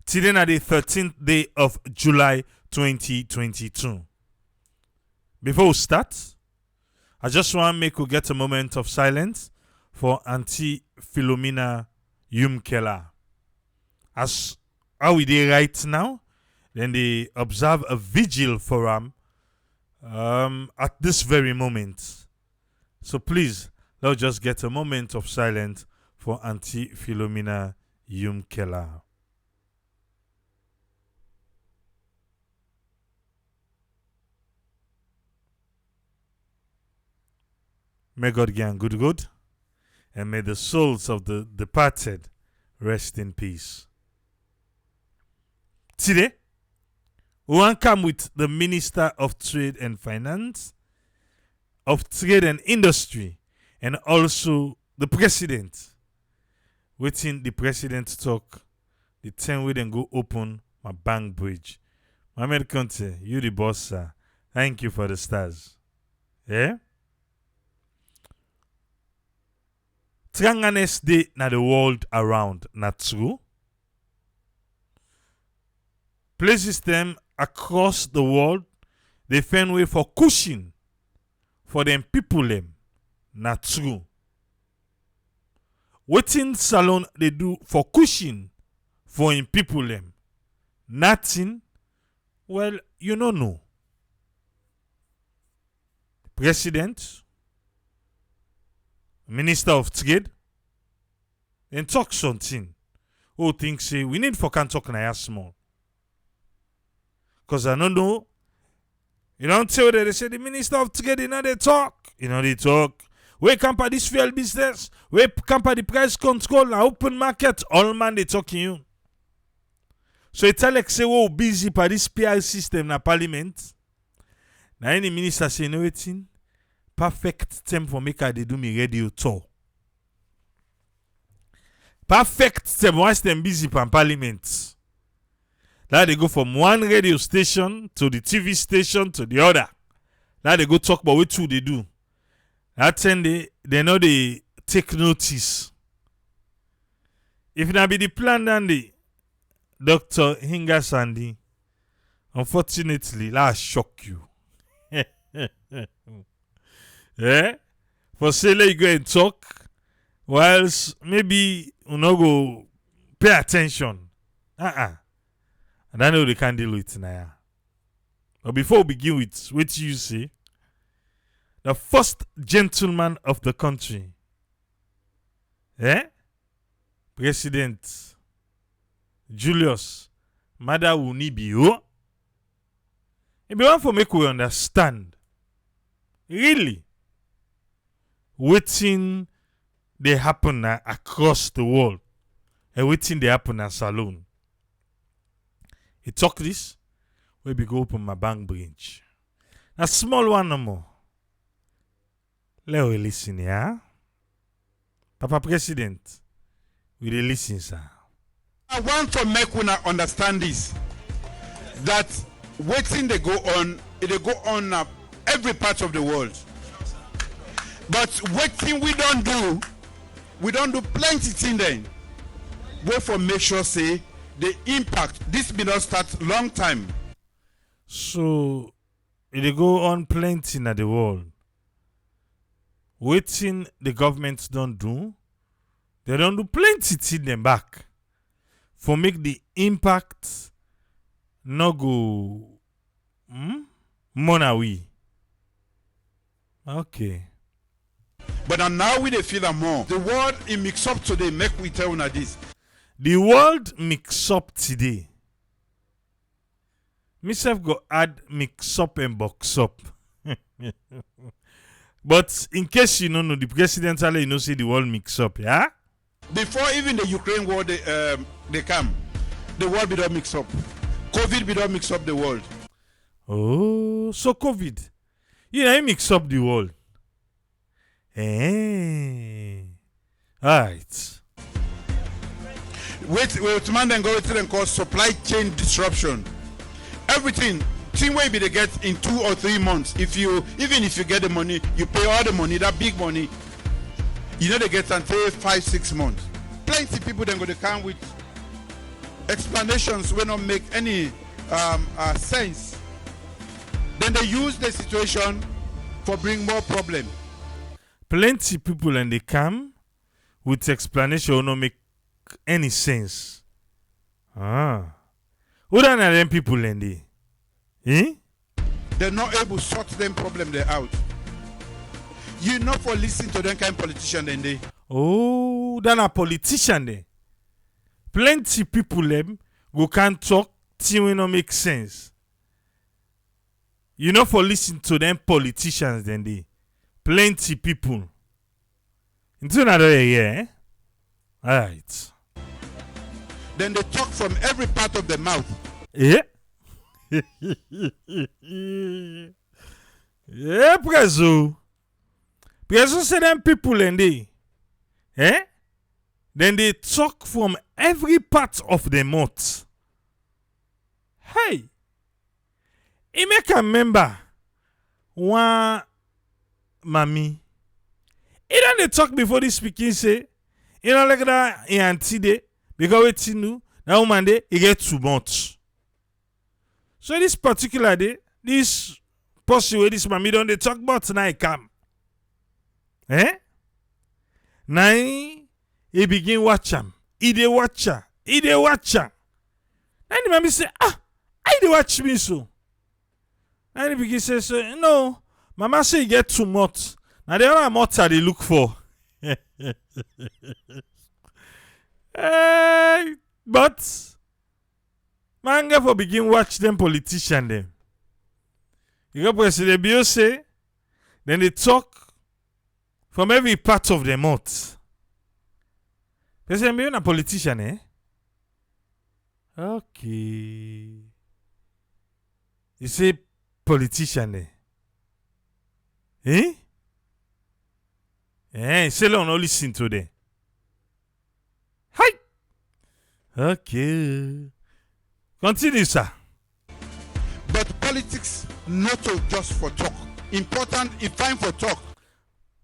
Today na the 13th day of July 2022. Before we start, I just want to make we get a moment of silence for Auntie Philomena Yumkela. As how we dey right now, then they observe a vigil for him at this very moment. So please, let's just get a moment of silence for Auntie Philomena Yumkela. May God grant good, and may the souls of the departed rest in peace. Today, we want to come with the Minister of Trade and Finance, of Trade and Industry, and also the President. Waiting the President talk, the time we then go open my bank bridge. Mohamed Conte, you the boss, sir. Thank you for the stars. Yeah? Tranganes Day na the world around, not true? Places them across the world, they find way for cushion for them people them, not true? Waiting salon they do for cushion for in people them, nothing? Well, you don't know. President, Minister of Trade, and talk something. Who think say we need for can talk na small. Cause I don't know. You don't tell that they say the Minister of Trade, they talk. They talk. We camp at this failed business. We camp at the price control and open market. All man they talking you. So it's like say we busy by this PR system na parliament. Now any minister say no waiting. Perfect time for make they do me radio tour. Perfect time once them busy pan parliament. Now they go from one radio station to the TV station to the other. Now they go talk about what two they do. That time they know they take notice. If now be the plan then the Dr. Hinga Sandy, unfortunately, that shock you. Yeah? For say let you go and talk, whilst maybe you no go pay attention. And I know they can't deal with it now. But before we begin with what you say, the first gentleman of the country, President Julius Mada Wunibio, if you want to make we understand, really, waiting they happen across the world and waiting they happen at Salon. He talk this, we be go open my bank branch. A small one no more. Let we listen, yeah? Papa President, we dey listen, sir. I want to make una understand this, that waiting they go on every part of the world. But waiting we don't do plenty things then. Wait for make sure say the impact, this may not start long time. So they go on plenty in the world. Waiting the governments don't do, they don't do plenty things them back. For make the impact no go monawi. Okay. But now we dey feel more. The world it mix up today, make we tell una this. The world mix up today. Myself go add mix up and box up. But in case you don't know, the president say the world mix up, yeah? Before even the Ukraine war they come, the world be don't mix up. COVID be don't mix up the world. Oh, so COVID. It mix up the world. Alright. Wait, man, then go to them called supply chain disruption. Everything, thing way be they get in 2 or 3 months. Even if you get the money, you pay all the money, that big money. They get until 5-6 months. Plenty people then go to come with explanations will not make any sense, then they use the situation for bring more problem. Plenty people and they come with explanation will not make any sense. Who are them people and they? They're not able to sort them problem they out. You not for listen to them kind of politician then they. Oh, then a politician there. Plenty people them go can't talk till we not make sense. You know for listen to them politicians then they. Plenty people. Into another year, eh? Alright. Then they talk from every part of the mouth. Yeah. Yeah, Prezo. Prezo say them people and they. Eh? Then they talk from every part of the mouth. Hey. He make a remember one mommy. He don't they talk before they speaking say, you know like that in auntie day, because we know that woman day he get too much. So this particular day, this person with this mommy don't they talk about now he come. Eh? Now he begin watch him. He dey watch her. He dey watch her. Then the mommy say, I dey watch me so. And he begin say, so, no, mama say you get too much. Now the other much they look for. But man get for begin watch them politician them. You go President Bio say, then they talk from every part of the mouth. President Bio na politician, eh? Okay. You say politician, eh? Say no listen to them. Hi. Okay. Continue, sir. But politics not to just for talk. Important if fine for talk.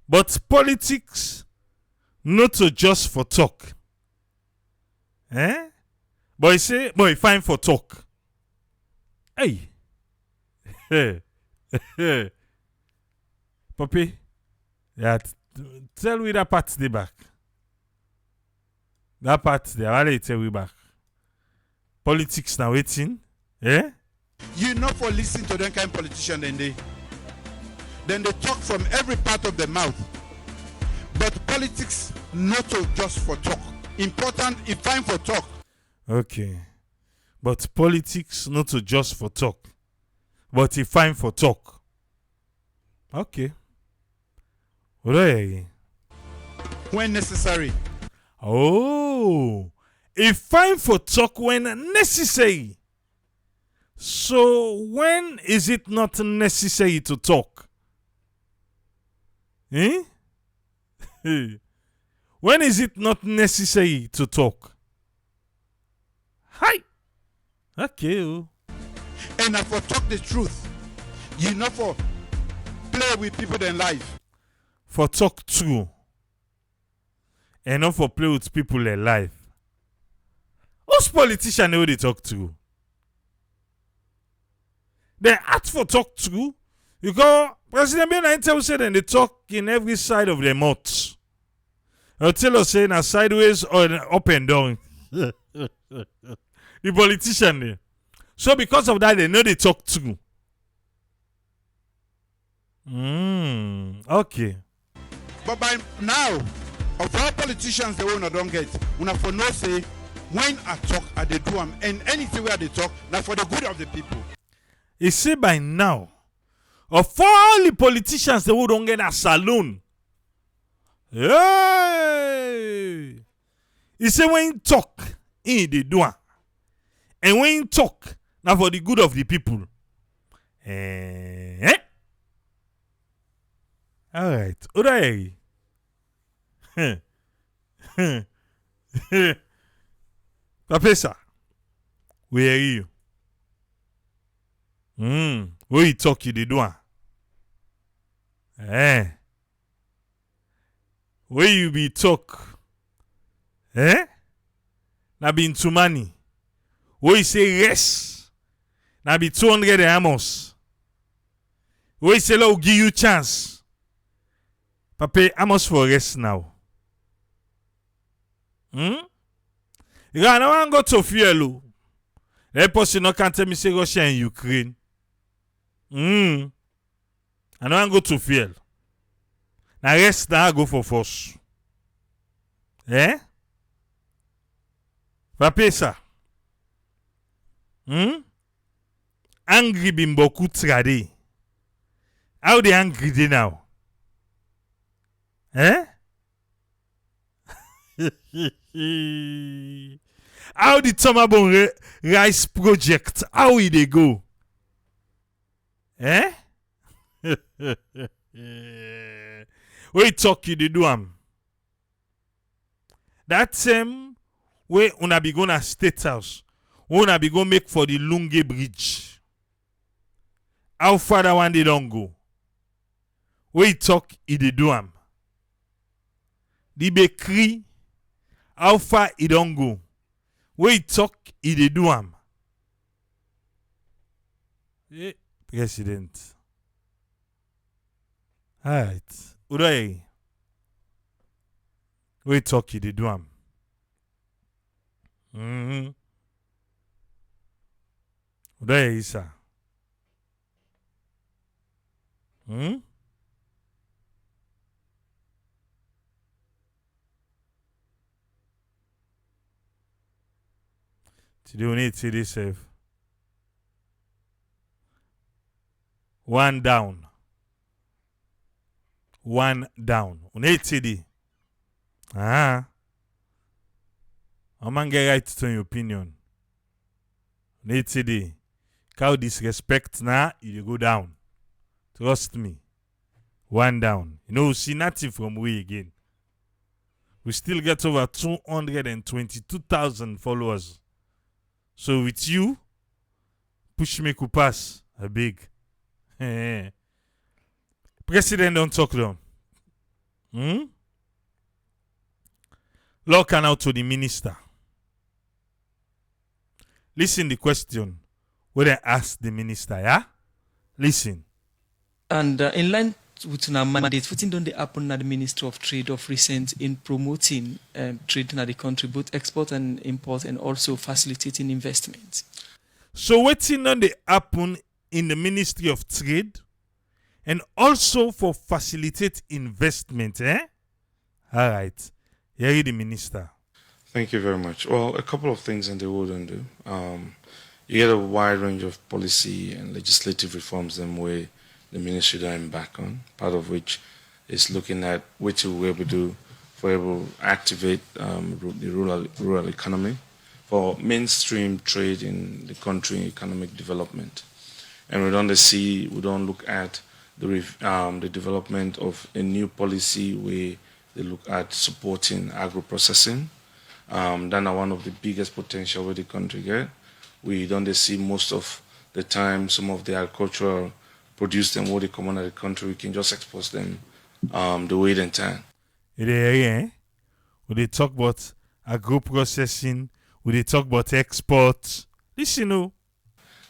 But politics not to just for talk. Eh? But he say, but he fine for talk. Hey. Papi, yeah, tell me that part the back. That part there, why they tell we back? Politics now waiting, eh? You know for listen to them kind of politician then they talk from every part of the mouth. But politics not to just for talk. Important if fine for talk. Okay. But politics not to just for talk. But if fine for talk. Okay. Right. When necessary. Oh. If fine for talk when necessary. So when is it not necessary to talk? Eh? When is it not necessary to talk? Hi. Okay. And I for talk the truth. You know for play with people in life. For talk true. And not for play with people in life. Who's politician know they talk to? They ask for talk true. Because President Biden said and they talk in every side of their mouth. I'll tell us saying a sideways or up and down. The politician there. So because of that, they know they talk true. Okay. But by now, of all politicians they will not don't get. Una for no say when I talk I they do them and anything where they talk now for the good of the people. He say by now, of all the politicians they don't get a saloon. Hey! He say when you talk, they do it. And when you talk, now for the good of the people. Alright. Alright. Professor, where are you? Where you talk, you do it. Where you be talk? Na be into money. We say rest. Now be 200 amos. We say we'll give you chance. Papa, amos for rest now. You got no one go to fuel. That person no can't tell me say Russia and Ukraine. I don't want go to fuel. Now rest now go for force. Eh? Papa ça. Angry bin beaucoup trade. How they angry they now? Eh? How the Tomabon rice project? How will they go? Eh? Wait, talk you they do am. That same way una be gonna State House. Una be gonna make for the Lunge Bridge. How far that one they don't go? Wait, talk you they do am. The bakery. How far it don't go? Wait, talk it they do am. President. Alright. Uday. Wait, talk it they do am. Uday Isa. Today we need to see this safe. One down. One down. We need TD. I'm gonna get right to your opinion. We need TD. Cow disrespect now, you go down. Trust me. One down. You know, we see nothing from we again. We still get over 222,000 followers. So with you, push me to pass a big. President don't talk down. Look out to the minister. Listen the question where they ask the minister, yeah? Listen. And in line with our mandate, what don't they happen at the Ministry of Trade of recent in promoting trade in the country, both export and import, and also facilitating investment? So what don't they happen in the Ministry of Trade and also for facilitate investment, eh? All right. Here is the minister. Thank you very much. Well, a couple of things that they wouldn't do. You get a wide range of policy and legislative reforms in way the ministry that I'm back on, part of which is looking at what we're able to do for able to activate the rural economy, for mainstream trade in the country, economic development. And we don't look at the development of a new policy where they look at supporting agro-processing. That's one of the biggest potential where the country get. We don't see most of the time some of the agricultural produce them what they come out of the country, we can just export them the way and time. When they talk about agro-processing, when they talk about export, listen.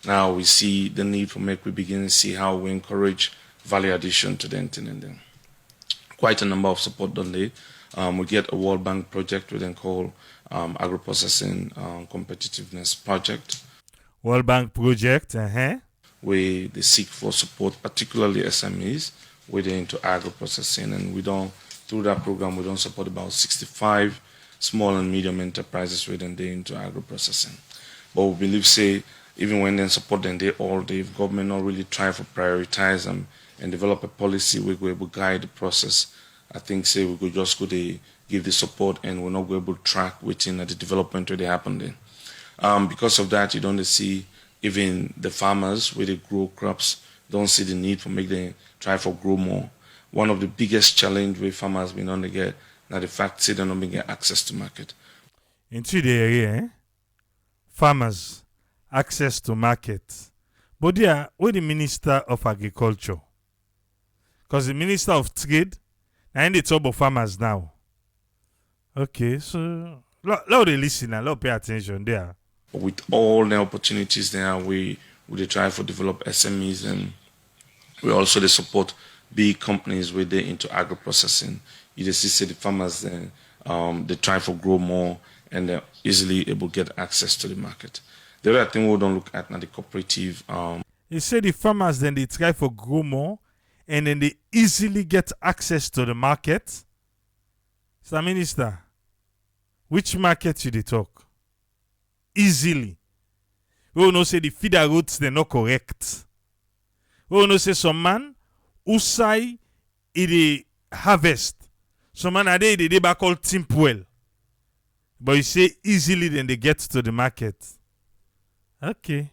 Now we see the need for we begin to see how we encourage value addition to the internet. Then quite a number of support done there. We get a World Bank project we then call agro-processing competitiveness project. World Bank project, where they seek for support, particularly SMEs, where they're into agro-processing. And through that program, we don't support about 65 small and medium enterprises where they're into agro-processing. But we believe, even when they support them, the government not really try to prioritize them and develop a policy where we will guide the process. I think, we could just go to give the support and we're not able to track within the development where they happen then. Because of that, you don't see even the farmers where they grow crops don't see the need for make them try for grow more. One of the biggest challenge where farmers been on to get now the fact they don't get access to market. Into the area, farmers access to market. But there, where the Minister of Agriculture? Because the Minister of Trade, and they talk about farmers now. Okay, so let they listen and let pay attention there. with all the opportunities there, we try to develop SMEs, and we also they support big companies where they into agro processing. You just see the farmers then they try to grow more, and they're easily able to get access to the market. The other thing we don't look at now the cooperative. You say the farmers then they try for grow more, and then they easily get access to the market. Sir Minister, which market should they talk? Easily. We will not say the feeder routes they're not correct. We will not say some man who say it harvest. Some man are they back all timp well. But you say easily then they get to the market. Okay.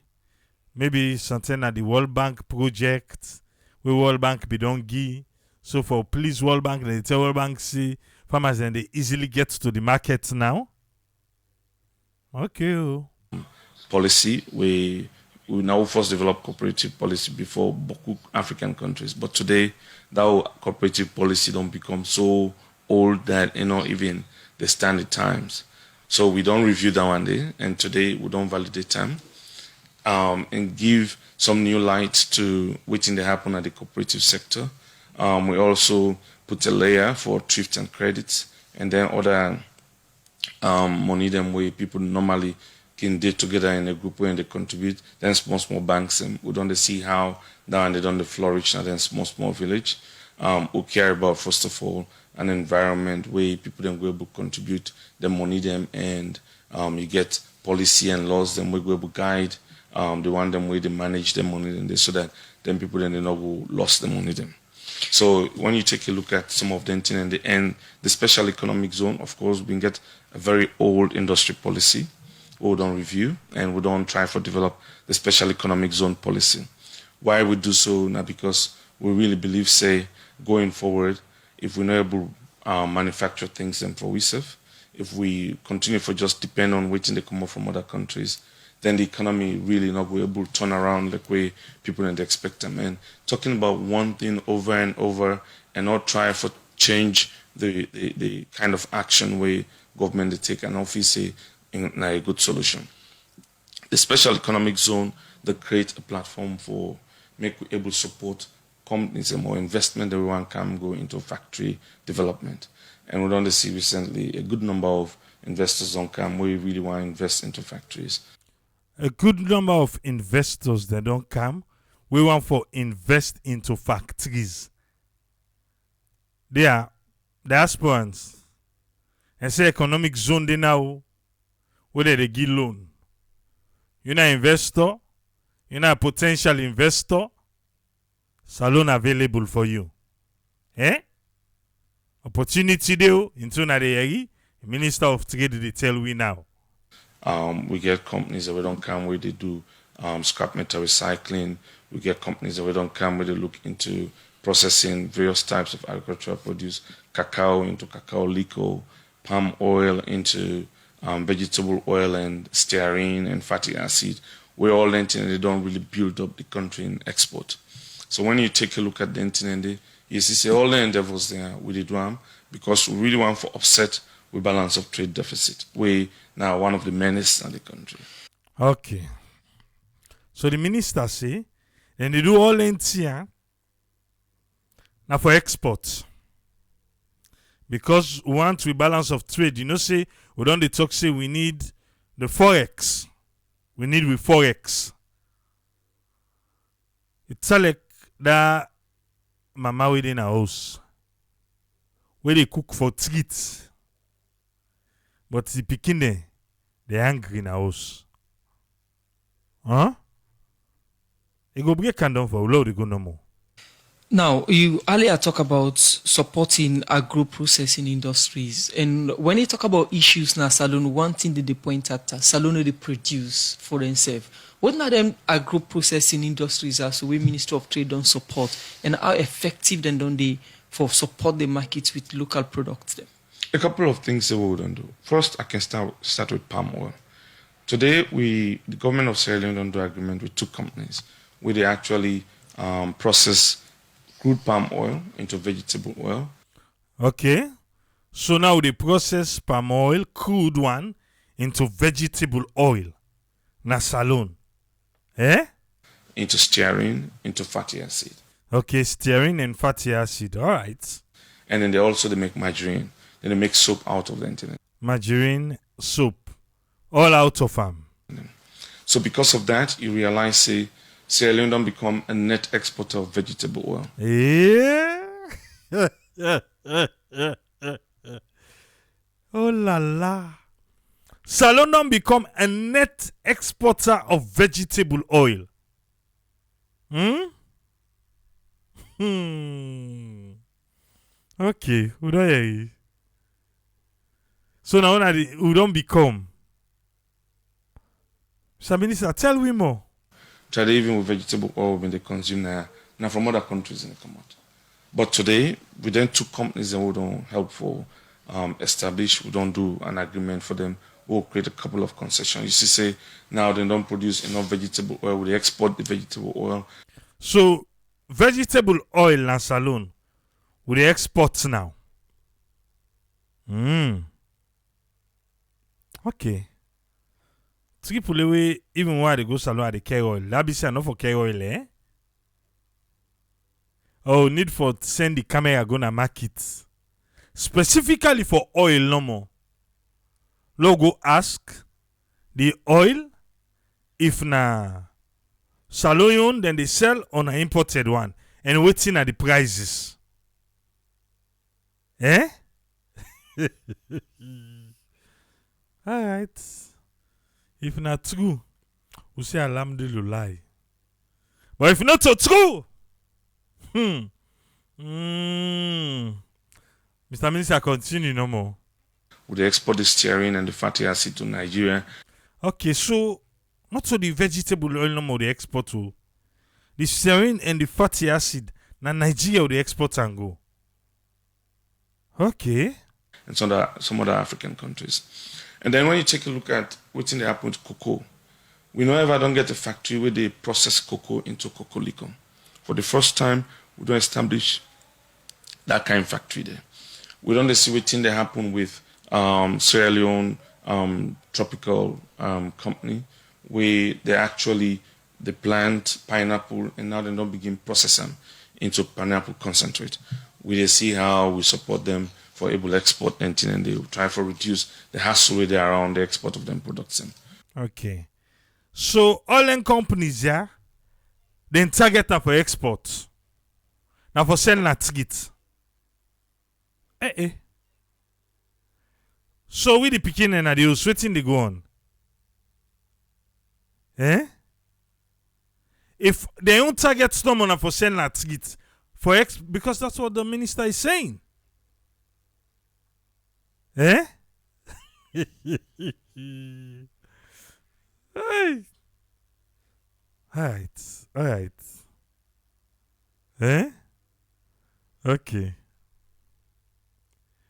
Maybe something at the World Bank project, where World Bank be don't give. So for please World Bank, they tell World Bank see farmers then they easily get to the market now. Okay. Oh. Policy, we now first develop cooperative policy before African countries. But today, that cooperative policy don't become so old that even they stand the times. So we don't review that one day, and today we don't validate them. And give some new light to waiting to happen at the cooperative sector. We also put a layer for thrift and credits, and then other money them where people normally can get together in a group where they contribute. Then small banks, and we don't see how down they don't flourish, and then small village. We care about first of all an environment where people then go able to contribute the money them, and you get policy and laws them we go able to guide. They want them where they manage the money and so that then people then they not go lost the money them. So when you take a look at some of them in the end, the special economic zone, of course, we get a very old industry policy. We don't review and we don't try to develop the special economic zone policy. Why we do so now? Because we really believe, say, going forward, if we're not able to manufacture things and for ourselves, if we continue for just depend on waiting they come up from other countries, then the economy really not be able to turn around like way people didn't expect them. And talking about one thing over and over and not try to change the kind of action way government they take and office say in a good solution. The special economic zone that creates a platform for make we able to support companies and more investment that we want can go into factory development. And we don't see recently a good number of investors on come where we really want to invest into factories. A good number of investors that don't come, we want to invest into factories. They are diasporans. And say economic zone they now, where they give loan. You're not investor, you're not a potential investor, salon available for you. Opportunity there, into the Minister of Trade they tell we now. We get companies that we don't come where they do scrap metal recycling. We get companies that we don't come where they look into processing various types of agricultural produce, cacao into cacao liquor, palm oil into vegetable oil and stearine and fatty acid. We're all renting and they don't really build up the country in export. So when you take a look at the internet, you see all the endeavors there with the drum because we really want to offset with balance of trade deficit. We now one of the menace in the country. Okay. So the minister say, then they do all NT now for export. Because we want to balance of trade, say we don't talk say we need the forex. We need with forex. It's like that mama within a house where they cook for treats. But the pikin they hungry in a house. Huh? It go break and down for low they go no more. Now, you earlier talk about supporting agro-processing industries. And when you talk about issues now, Salone, one thing that they point at, Salone they produce for themselves. What are them agro-processing industries are so we Minister of Trade don't support? And how effective then don't they for support the markets with local products then? A couple of things that we wouldn't do. First, I can start with palm oil. Today, the government of Sierra Leone don't do agreement with two companies where they actually process crude palm oil into vegetable oil. Okay. So now they process palm oil, crude one, into vegetable oil. na salon. Eh? into stearin, into fatty acid. Okay, stearin and fatty acid. All right. And then they make margarine. Then they make soap out of the internet. Margarine, soap, all out of them. So because of that, you realize, say, Sierra Leone don't become a net exporter of vegetable oil. Yeah. Oh la la. Salon don't become a net exporter of vegetable oil. Okay, we don't hear you. So now we don't become. Mr. Minister, tell me more. Try even with vegetable oil when they consume now from other countries in the come out. But today, we then took companies and we don't help for establish, we don't do an agreement for them. We'll create a couple of concessions. You see, say, now they don't produce enough vegetable oil, we export the vegetable oil. So, vegetable oil and salon, we dey export now. Okay. Three people away, even while they go salon at the care oil. That be say enough for care oil, eh? Oh, need for send the camera go na market. Specifically for oil no more. Logo ask the oil if na salon then they sell on an imported one and waiting at the prices. Eh? Alright. If not true, we say alhamdulillah. But if not so true, Mr. Minister, continue no more. Would they export the stearin and the fatty acid to Nigeria? Okay, so not so the vegetable oil no more they export to. The stearin and the fatty acid na Nigeria they export and go. Okay. And some other African countries. And then when you take a look at what's in the happen with cocoa, we know if I don't get a factory where they process cocoa into cocoa liquor. For the first time, we don't establish that kind of factory there. We don't see what's in the happen with Sierra Leone tropical company, where they plant pineapple and now they don't begin process them into pineapple concentrate. We see how we support them for able export and they try to reduce the hassle with there around the export of them products. Okay. So all them companies, yeah, they target them for export. Now for selling a ticket. So we the picking and the sweating they go on. Eh? If they don't target someone for selling a ticket for because that's what the minister is saying. Eh? Hey. Alright. Eh? Okay.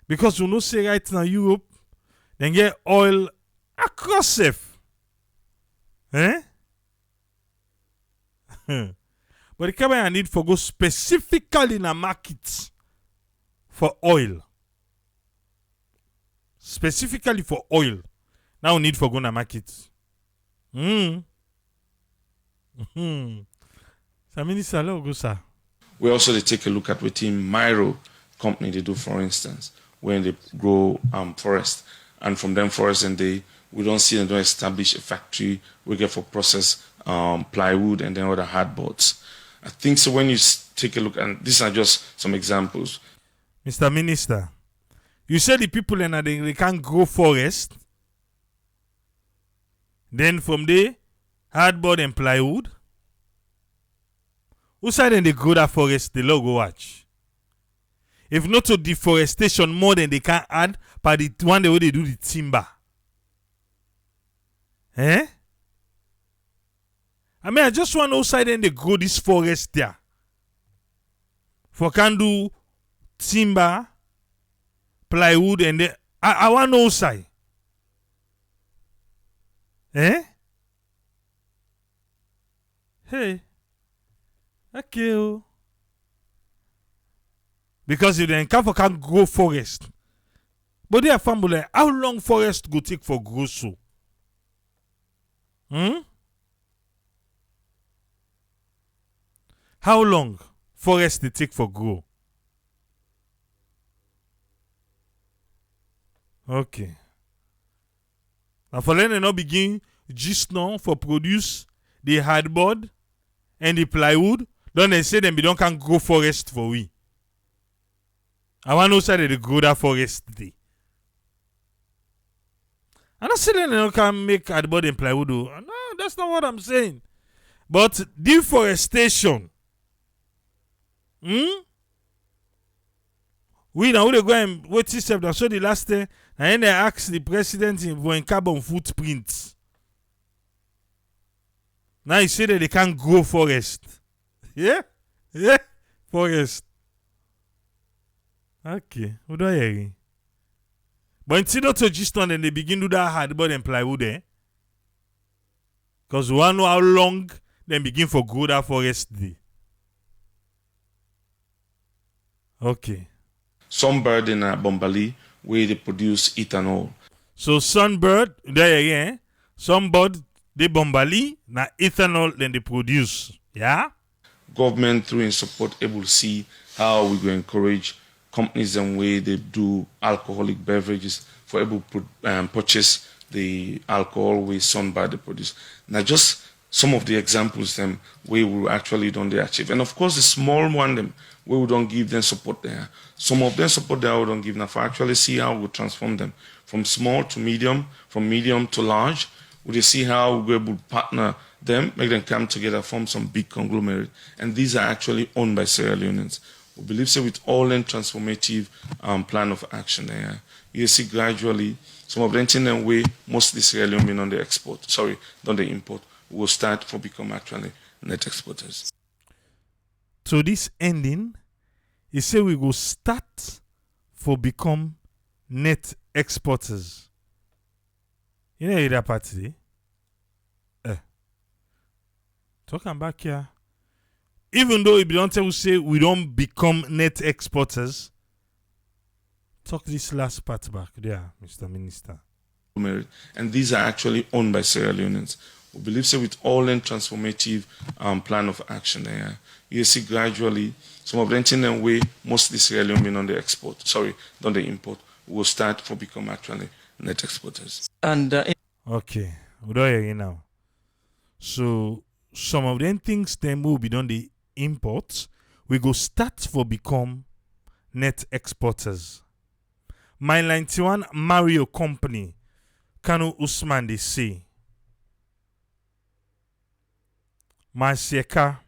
Because you know say right now Europe, they get oil across safe. Eh? But the company need for go specifically in a market for oil. Specifically for oil. Now we need for go in a market. So Minister, go sir. We also they take a look at what in Myro company they do, for instance, when they grow forest. And from them forest and we don't see them don't establish a factory we get for process plywood and then other hardboards. I think so when you take a look, and these are just some examples. Mr. Minister, you said the people in they can't grow forest. Then from there, hardboard and plywood. Who said then they grow that forest, the logo watch? If not to deforestation more than they can add by the one the way they do the timber. Eh? I mean, I just want outside then they grow this forest there. For can do timber, plywood, and then I want outside. Eh? Hey. Okay. Oh. Because if they can't grow forest. But they are family, how long forest go take for grow so? Hmm? How long forest they take for grow? Okay. Now for them, they not begin just now for produce the hardboard and the plywood. Don't they say them we don't can grow forest for we? I want to know say they grow that forest day. I'm not saying they don't can make hardboard and plywood. No, that's not what I'm saying. But deforestation. We now they go and wait till September. So the last day, and then they ask the president for a carbon footprint. Now he say that they can't grow forest. Yeah? Yeah? Forest. Okay. What do I hear? But until not to just on then they begin to do that hardboard and plywood, eh? Because we want to know how long they begin for grow that forest day. Okay. Sunbird in Bombali, where they produce ethanol. So sunbird, there again, sunbird, they bombali, na ethanol then they produce. Yeah? Government through in support able to see how we go encourage companies and way they do alcoholic beverages for able to purchase the alcohol with Sunbird they produce. Now just some of the examples them where we actually don't they achieve. And of course the small one them where we don't give them support there. Some of them support there we don't give now for actually see how we transform them from small to medium, from medium to large. We see how we're able to partner them, make them come together, form some big conglomerate. And these are actually owned by Sierra Leoneans. We believe so with all in transformative plan of action there. You see gradually some of them in a way mostly Sierra Leone on the export, on the import, will start for become actually net exporters. So this ending, he say we go start for become net exporters. You know that part today? Talking back here. Even though if you don't tell we say we don't become net exporters, talk this last part back there, Mr. Minister. And these are actually owned by Sierra Leoneans. We believe so with all in transformative plan of action there. You see gradually some of them in a way mostly Sierra Leone on the export, on the import, will start for become actually net exporters. And okay, we don't hear you now. So some of them things them will be done the import, we go start for become net exporters. My 91 Mario company, Kanu Usman they say. My Seka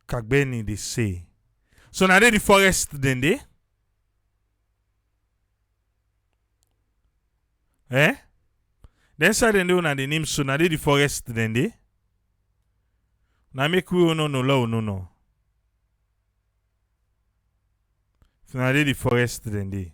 Kagbeni they say. So now they the forest then they? Eh? Then say they know na the name so now they the forest then they? Now make we no no. So now they the forest then they.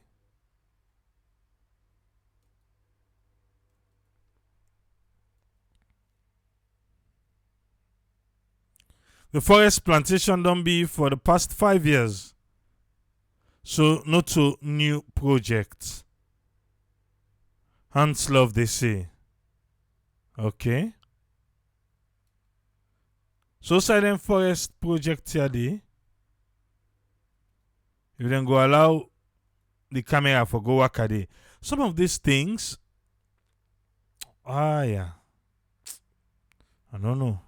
The forest plantation don't be for the past 5 years. So not to new projects. Hans love they say. Okay. So silent forest project here dey. You then go allow the camera for go work a day. Some of these things, yeah. I don't know.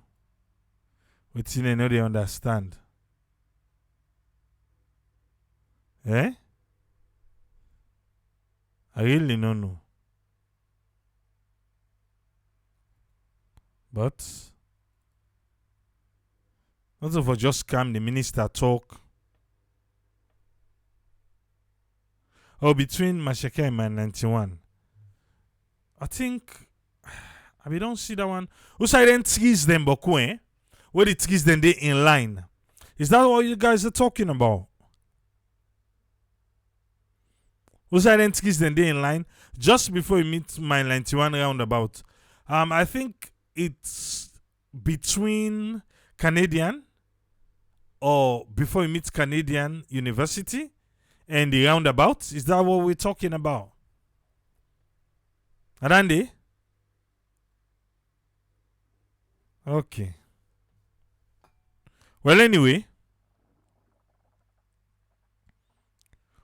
Wetin I know they understand. Eh? I really don't know. But not for just come the minister talk. Oh, between Masheke and Man 91. I think we don't see that one. Who side then trees them boku, eh? Where the trees then they in line. Is that what you guys are talking about? Who side then trees then they in line? Just before you meet my 91 roundabout. I think it's between Canadian or before you meet Canadian University and the roundabout. Is that what we're talking about? Adande? Okay. Well, anyway,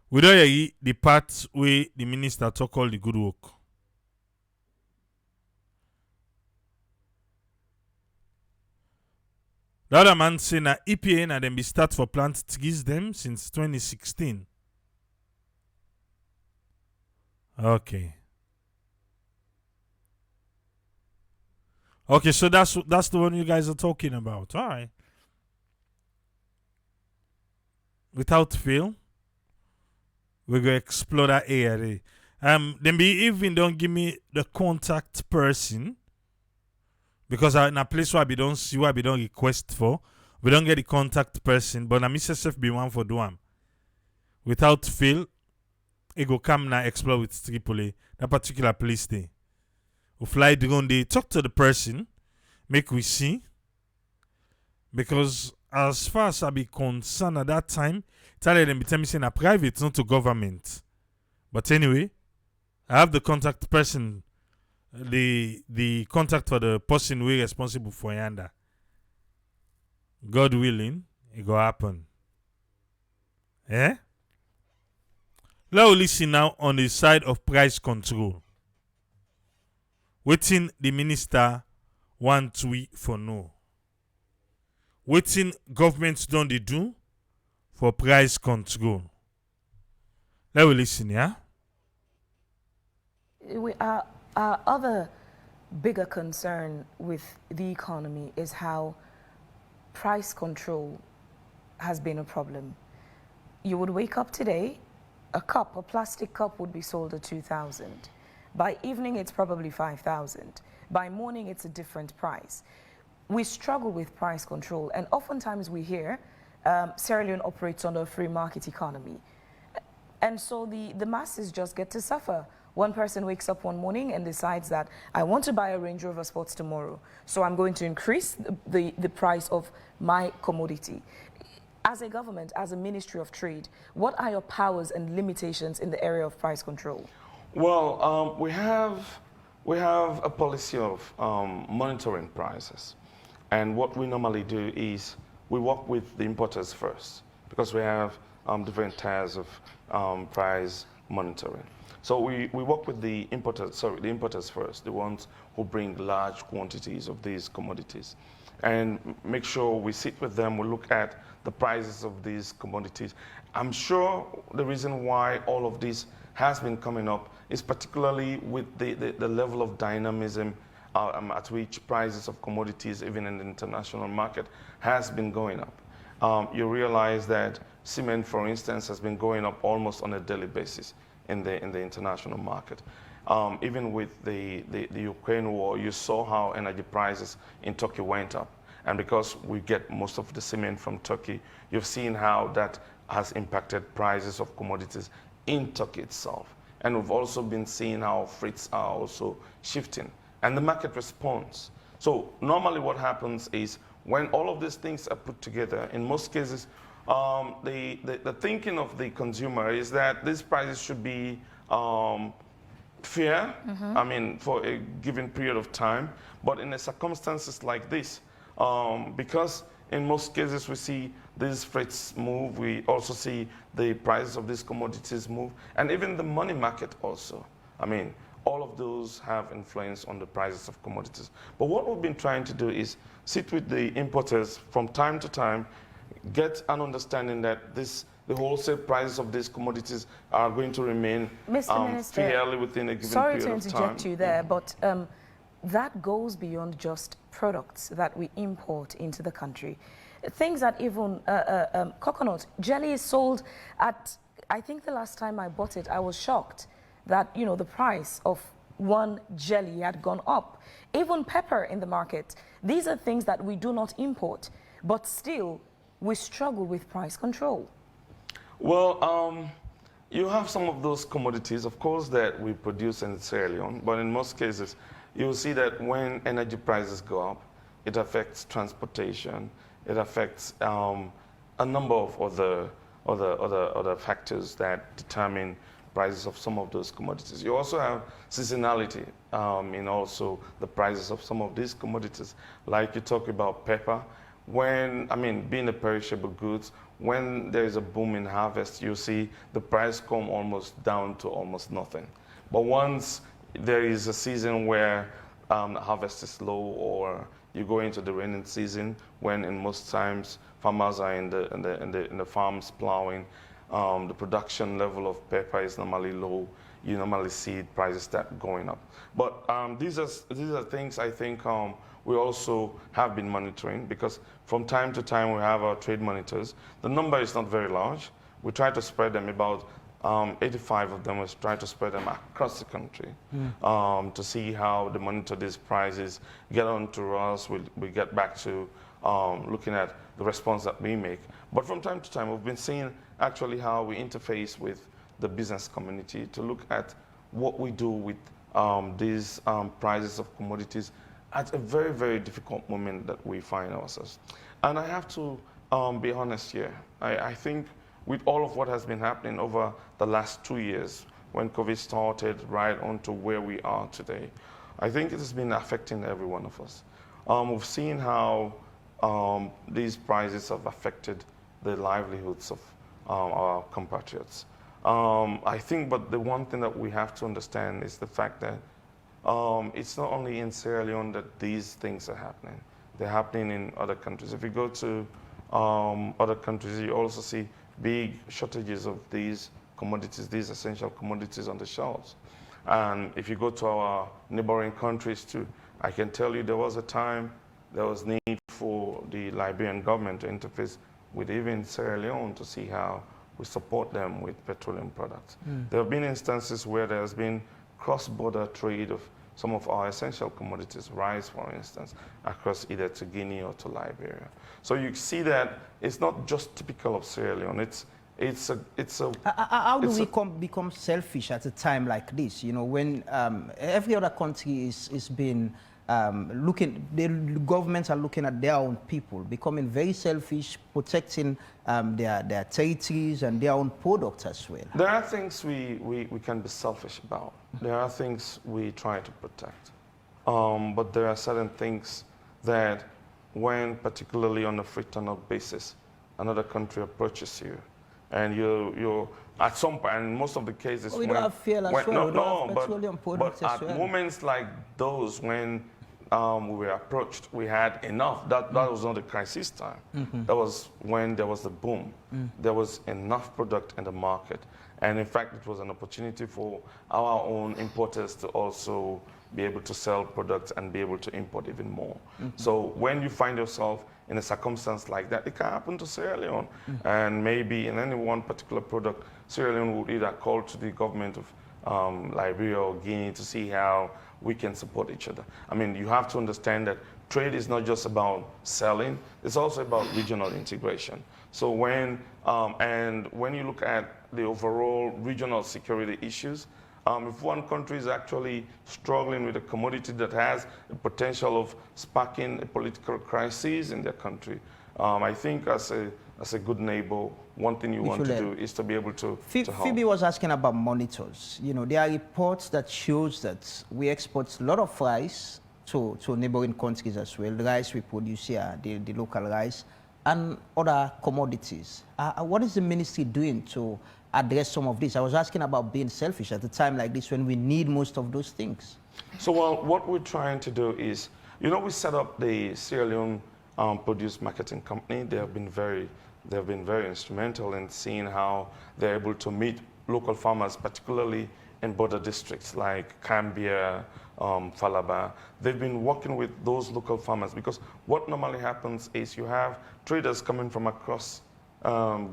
we don't hear the part where the minister talk all the good work. The other man say na EPA na them be start for plant trees them since 2016. Okay. Okay, so that's the one you guys are talking about. All right. Without fail, we're gonna explore that area. Then be even don't give me the contact person because in a place where we don't see what we don't request for, we don't get the contact person. But na myself be one for do am. Without fail, it go come now explore with Tripoli that particular place there. We fly drone they talk to the person, make we see. Because as far as I be concerned at that time, tell them be tell me saying a private, not to government. But anyway, I have the contact person, the contact for the person who is responsible for Yanda. God willing, it go happen. Eh? Let's listen now on the side of price control. Waiting the minister want we for no. Waiting governments don't they do for price control. Let's listen, yeah? Our other bigger concern with the economy is how price control has been a problem. You would wake up today, a plastic cup would be sold at 2,000. By evening, it's probably 5,000. By morning, it's a different price. We struggle with price control, and oftentimes we hear Sierra Leone operates under a free market economy. And so the masses just get to suffer. One person wakes up one morning and decides that I want to buy a Range Rover Sports tomorrow, so I'm going to increase the price of my commodity. As a government, as a Ministry of Trade, what are your powers and limitations in the area of price control? Well, we have a policy of monitoring prices, and what we normally do is we work with the importers first because we have different tiers of price monitoring. So we work with the importers first, the ones who bring large quantities of these commodities, and make sure we sit with them, we look at the prices of these commodities. I'm sure the reason why all of this has been coming up is particularly with the level of dynamism at which prices of commodities, even in the international market, has been going up. You realize that cement, for instance, has been going up almost on a daily basis in the international market. Even with the Ukraine war, you saw how energy prices in Turkey went up. And because we get most of the cement from Turkey, you've seen how that has impacted prices of commodities in Turkey itself. And we've also been seeing how freights are also shifting. And the market responds. So normally what happens is when all of these things are put together, in most cases, the thinking of the consumer is that these prices should be fair, I mean, for a given period of time. But in the circumstances like this, because in most cases we see these freights move, we also see the prices of these commodities move, and even the money market also. I mean, all of those have influence on the prices of commodities. But what we've been trying to do is sit with the importers from time to time, get an understanding that the wholesale prices of these commodities are going to remain fairly within a given period of time. Sorry to interject you there, but that goes beyond just products that we import into the country. Things that even coconut jelly is sold at, I think the last time I bought it, I was shocked that, you know, the price of one jelly had gone up. Even pepper in the market. These are things that we do not import, but still we struggle with price control. Well, you have some of those commodities, of course, that we produce in Sierra Leone, but in most cases, you'll see that when energy prices go up, it affects transportation, it affects a number of other factors that determine prices of some of those commodities. You also have seasonality in also the prices of some of these commodities. Like you talk about pepper, when, I mean, being a perishable goods, when there is a boom in harvest, you see the price come almost down to almost nothing. But once there is a season where harvest is low, or you go into the raining season, when in most times farmers are in the farms plowing, the production level of pepper is normally low. You normally see prices start going up. But these are things I think we also have been monitoring, because from time to time we have our trade monitors. The number is not very large. We try to spread them, about 85 of them. We try to spread them across the country to see how they monitor these prices, get on to us. We get back to looking at the response that we make. But from time to time, we've been seeing actually how we interface with the business community to look at what we do with these prices of commodities at a very, very difficult moment that we find ourselves. And I have to be honest here. I think with all of what has been happening over the last 2 years, when COVID started right on to where we are today, I think it has been affecting every one of us. We've seen how these prices have affected the livelihoods of our compatriots. I think, but the one thing that we have to understand is the fact that it's not only in Sierra Leone that these things are happening. They're happening in other countries. If you go to other countries, you also see big shortages of these commodities, these essential commodities on the shelves. And if you go to our neighboring countries too, I can tell you there was a time there was need for the Liberian government to interface with even Sierra Leone to see how we support them with petroleum products. There have been instances where there has been cross-border trade of some of our essential commodities, rice, for instance, across either to Guinea or to Liberia. So you see that it's not just typical of Sierra Leone. How do we become selfish at a time like this? You know, when every other country is being the governments are looking at their own people, becoming very selfish, protecting their territories and their own products as well. There are things we can be selfish about. There are things we try to protect. But there are certain things that when, particularly on a free turn-up basis, another country approaches you, and you're at some point, and most of the cases, we don't have fuel as well. But at moments like those when we were approached, we had enough. That was not the crisis time. That was when there was the boom. There was enough product in the market. And in fact, it was an opportunity for our own importers to also be able to sell products and be able to import even more. So when you find yourself in a circumstance like that, it can happen to Sierra Leone. And maybe in any one particular product, Sierra Leone would either call to the government of Liberia or Guinea to see how we can support each other. I mean, you have to understand that trade is not just about selling, it's also about regional integration. So when you look at the overall regional security issues, if one country is actually struggling with a commodity that has the potential of sparking a political crisis in their country, I think as a good neighbor, one thing you want to do is to be able to help. Phoebe was asking about monitors. You know, there are reports that shows that we export a lot of rice to neighboring countries as well. The rice we produce here, the local rice, and other commodities. What is the ministry doing to address some of this? I was asking about being selfish at a time like this when we need most of those things. So what we're trying to do is, you know, we set up the Sierra Leone produce marketing company. They have been very instrumental in seeing how they're able to meet local farmers, particularly in border districts like Cambia, Falaba. They've been working with those local farmers, because what normally happens is you have traders coming from across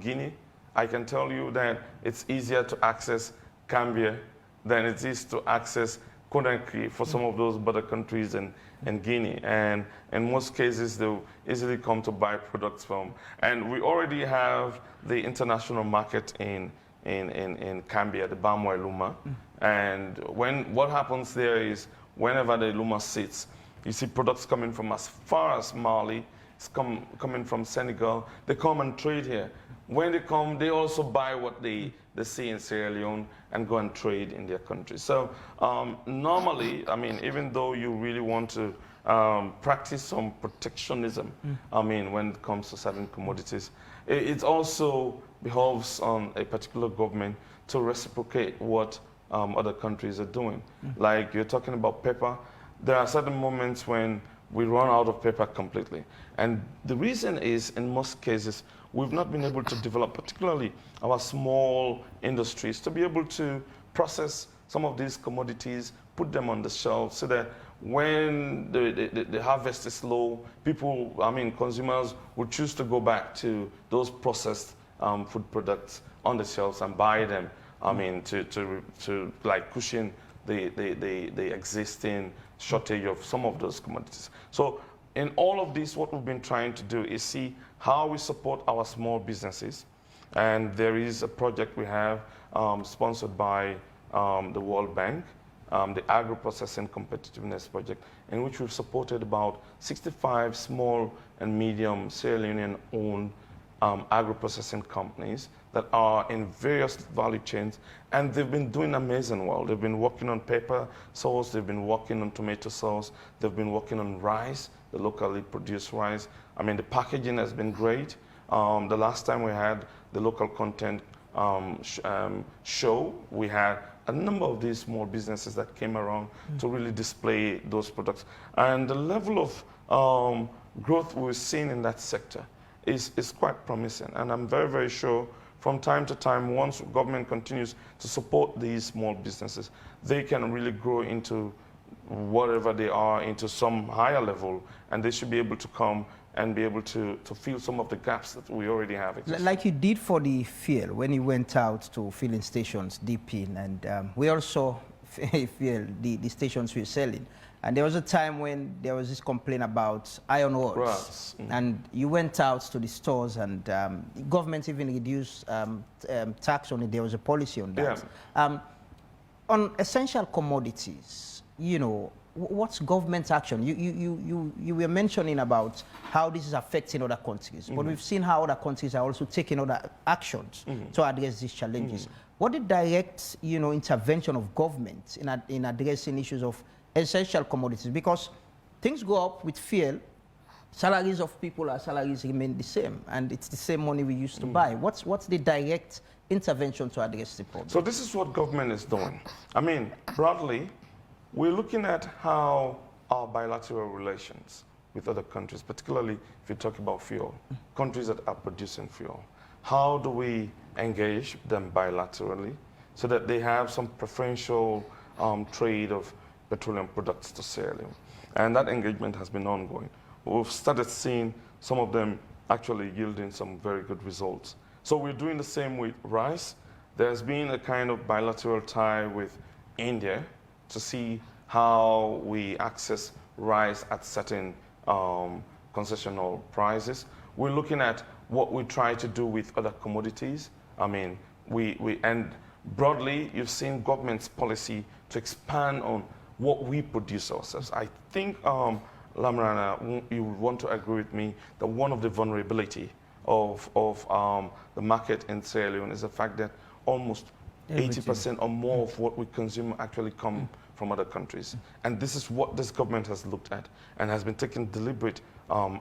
Guinea. I can tell you that it's easier to access Cambia than it is to access Conakry for some of those border countries in Guinea. And in most cases, they'll easily come to buy products from. And we already have the international market in Cambia, the Bamwa Luma. And what happens there is, whenever the Luma sits, you see products coming from as far as Mali, coming from Senegal. They come and trade here. When they come, they also buy what they see in Sierra Leone and go and trade in their country. So normally, I mean, even though you really want to practice some protectionism, I mean, when it comes to certain commodities, it also behoves on a particular government to reciprocate what other countries are doing. Like you're talking about pepper, there are certain moments when we run out of paper completely. And the reason is, in most cases, we've not been able to develop, particularly our small industries, to be able to process some of these commodities, put them on the shelf so that when the harvest is low, people, I mean, consumers would choose to go back to those processed food products on the shelves and buy them, I mean, to like cushion the existing shortage of some of those commodities. So in all of this, what we've been trying to do is see how we support our small businesses. And there is a project we have sponsored by the World Bank, the Agro-Processing Competitiveness Project, in which we've supported about 65 small and medium Sierra Leonean-owned agro-processing companies that are in various value chains, and they've been doing amazing well. They've been working on pepper sauce, they've been working on tomato sauce, they've been working on rice, the locally produced rice. I mean, the packaging has been great. The last time we had the local content show, we had a number of these small businesses that came around to really display those products. And the level of growth we're seeing in that sector is quite promising. And I'm very, very sure from time to time, once government continues to support these small businesses, they can really grow into whatever they are, into some higher level, and they should be able to come and be able to fill some of the gaps that we already have existing. Like you did for the fuel, when you went out to filling stations deep in, and we also fuel the stations we're selling. And there was a time when there was this complaint about iron ores. And you went out to the stores, and government even reduced tax on it. There was a policy on that. Yeah. On essential commodities, you know, what's government's action? You were mentioning about how this is affecting other countries, but we've seen how other countries are also taking other actions to address these challenges. What the direct, you know, intervention of government in addressing issues of essential commodities? Because things go up with fuel, salaries of people, our salaries remain the same, and it's the same money we used to buy. What's the direct intervention to address the problem? So this is what government is doing. I mean, broadly, we're looking at how our bilateral relations with other countries, particularly if you talk about fuel, countries that are producing fuel, how do we engage them bilaterally so that they have some preferential trade of petroleum products to Sierra Leone? And that engagement has been ongoing. We've started seeing some of them actually yielding some very good results. So we're doing the same with rice. There's been a kind of bilateral tie with India to see how we access rice at certain concessional prices. We're looking at what we try to do with other commodities. I mean, and broadly, you've seen government's policy to expand on what we produce ourselves. I think, Lamrana, you would want to agree with me that one of the vulnerability of the market in Sierra Leone is the fact that almost 80% or more of what we consume actually come from other countries. And this is what this government has looked at and has been taking deliberate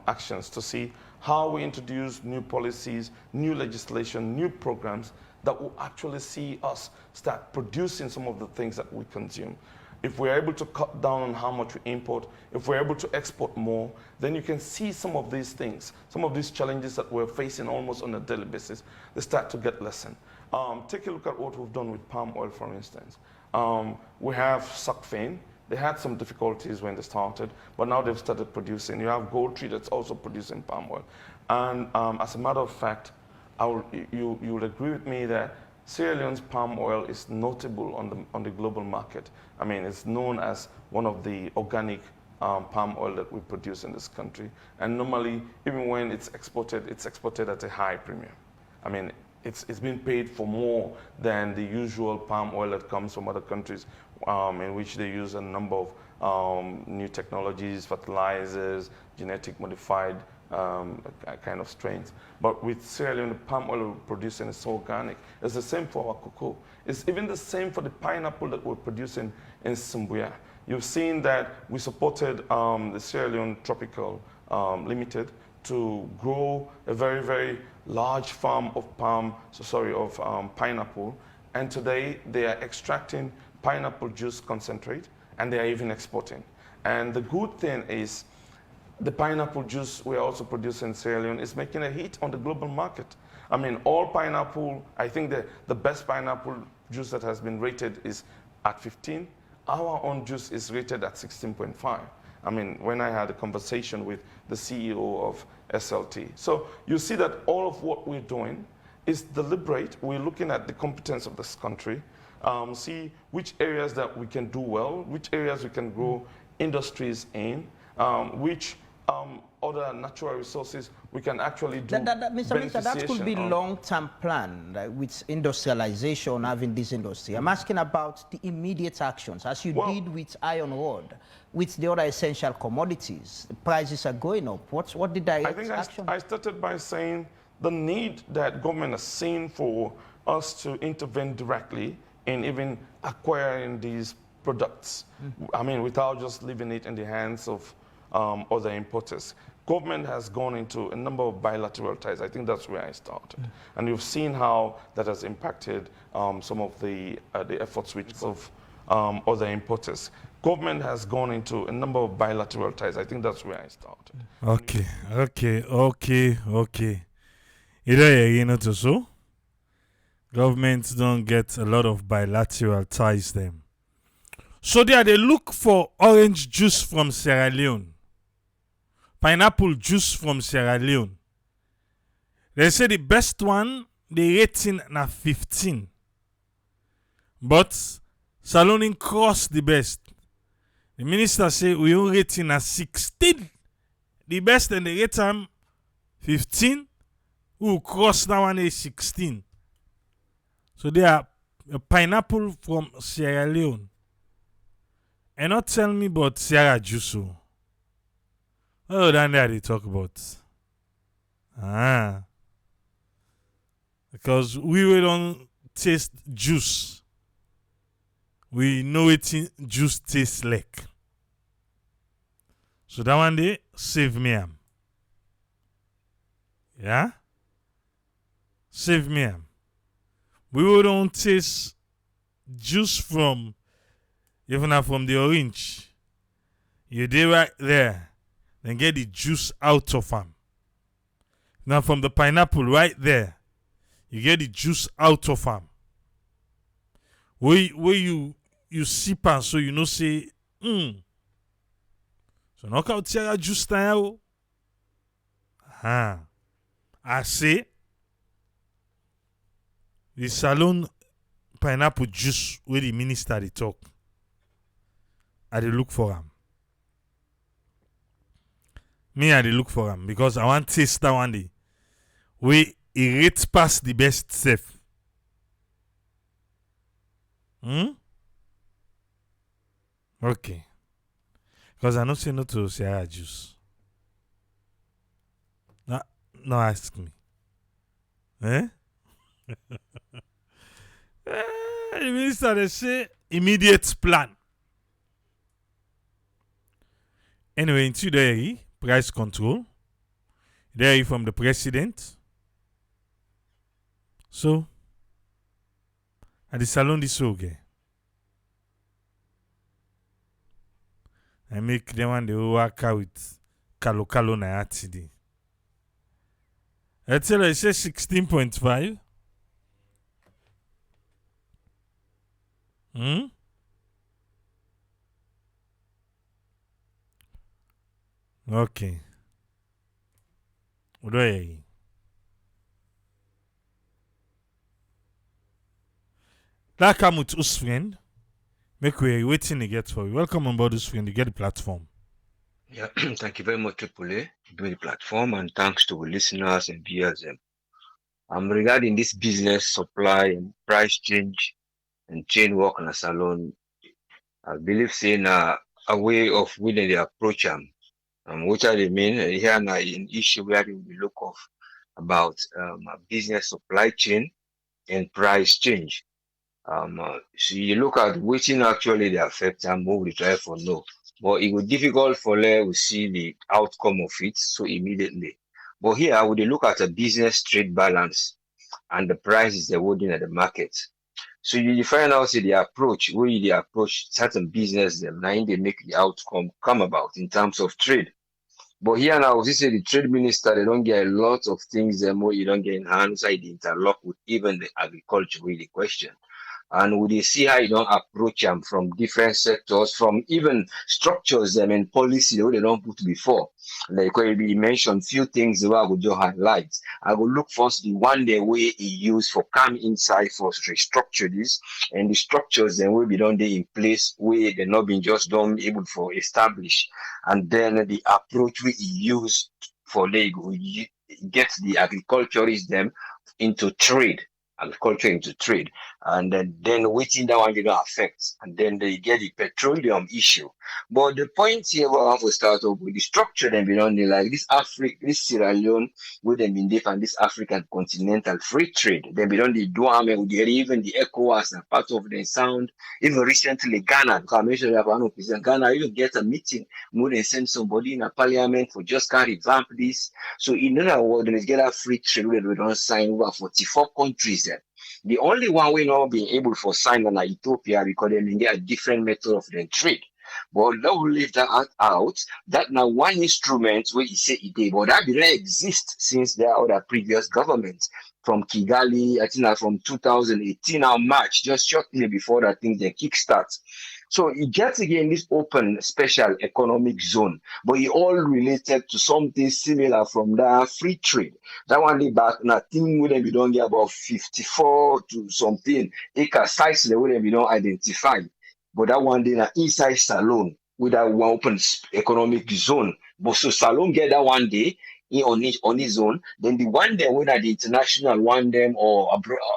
actions to see how we introduce new policies, new legislation, new programs that will actually see us start producing some of the things that we consume. If we're able to cut down on how much we import, if we're able to export more, then you can see some of these things, some of these challenges that we're facing almost on a daily basis, they start to get lessened. Take a look at what we've done with palm oil, for instance. We have Suckfin. They had some difficulties when they started, but now they've started producing. You have Goldtree that's also producing palm oil. And as a matter of fact, you would agree with me that Sierra Leone's palm oil is notable on the global market. I mean, it's known as one of the organic palm oil that we produce in this country. And normally, even when it's exported at a high premium. I mean, it's been paid for more than the usual palm oil that comes from other countries, in which they use a number of new technologies, fertilizers, genetic modified kind of strains. But with Sierra Leone, the palm oil we're producing is organic. It's the same for our cocoa. It's even the same for the pineapple that we're producing in Sumbuya. You've seen that we supported the Sierra Leone Tropical Limited to grow a very, very large farm of pineapple. And today they are extracting pineapple juice concentrate and they are even exporting. And the good thing is the pineapple juice we're also producing in Sierra Leone is making a hit on the global market. I mean, all pineapple, I think the best pineapple juice that has been rated is at 15. Our own juice is rated at 16.5. I mean, when I had a conversation with the CEO of SLT. So you see that all of what we're doing is deliberate. We're looking at the competence of this country, see which areas that we can do well, which areas we can grow industries in, which other natural resources we can actually do. Mr. Minister, that could be long-term plan with industrialization, having this industry. I'm asking about the immediate actions, as you did with iron ore, with the other essential commodities. The prices are going up. What the direct action? I started by saying the need that government has seen for us to intervene directly in even acquiring these products. I mean, without just leaving it in the hands of other importers. Government has gone into a number of bilateral ties. I think that's where I started. And you've seen how that has impacted some of the efforts of other importers. Government has gone into a number of bilateral ties. I think that's where I started. Okay. You know to so governments don't get a lot of bilateral ties them. So they look for orange juice from Sierra Leone. Pineapple juice from Sierra Leone. They say the best one, the rating na 15. But Saloning crossed the best. The minister say we own rating na 16. The best and the rating 15. Who cross that one is 16. So they are a pineapple from Sierra Leone. And not tell me about Sierra juice. Oh, then they talk about. Because we don't taste juice. We know it juice tastes like. So that one day, save me am. Yeah? Save me am. We don't taste juice from, even from the orange. You did right there. Then get the juice out of them. Now from the pineapple right there, you get the juice out of them. Where you sip and so you know say, So knock out here juice now. I say the salon pineapple juice where the minister they talk. I dey look for them. Me, I dey look for them because I want to taste that one day. We rate past the best self. Okay. Because I don't say no to Sierra juice. No ask me. The minister they say immediate plan. Anyway, into there, price control. There from the president. So, at the salon this okay. I make them one the work out with Kalo na today. I tell her it says 16.5. Okay. What do I? That come with us friend. Make we waiting to get for you. Welcome on board us friend. You get the platform. Yeah, thank you very much, Triple A, for doing the platform, and thanks to listeners and viewers. Regarding this business, supply, and price change, and chain work in a salon, I believe saying a way of winning the approach Which are the main here now an issue where we look of about business supply chain and price change. So you look at which in actually the affect and move we try for no. But it was difficult for them to see the outcome of it so immediately. But here we look at a business trade balance and the prices they're holding at the market. So you define out the approach, where you approach certain business them, now they make the outcome come about in terms of trade. But here now, this is the trade minister, they don't get a lot of things more you don't get in hand, so they interlock with even the agriculture really question. And we dey see how you don't approach them from different sectors, from even structures them and policy wey they don't put before. Like you mentioned few things wey I go just highlight. I go look first the one day way he use for come inside for restructure this and the structures then will be done dey in place where they not been just done able for establish. And then the approach we use for Lego get the agriculturists them into trade, agriculture into trade, and then waiting that one didn't affect, and then they get the petroleum issue. But the point here we have to start off with the structure then beyond the like this Africa, this Sierra Leone, with them in different this African continental free trade. Then beyond the Duame, with even the ECOWAS and part of the sound. Even recently Ghana, because I mentioned that one of Ghana, you get a meeting, more than send somebody in a parliament for just can revamp this. So in other words, let's get a free trade where we don't sign over 44 countries there. The only one we not being able for sign on Ethiopia because they get a different method of the trade. But now we leave that out. That now one instrument where you say it did, but that didn't exist since there are other previous governments from Kigali, I think from 2018 now March, just shortly before that thing they kickstart. So it gets again this open special economic zone, but it all related to something similar from the free trade. That one day back, nothing wouldn't be done there about 54 to something acre size they wouldn't be done identify. But that one day inside Salone with that one open economic zone. But so Salone get that one day on his own. Then the one day whether the international one them or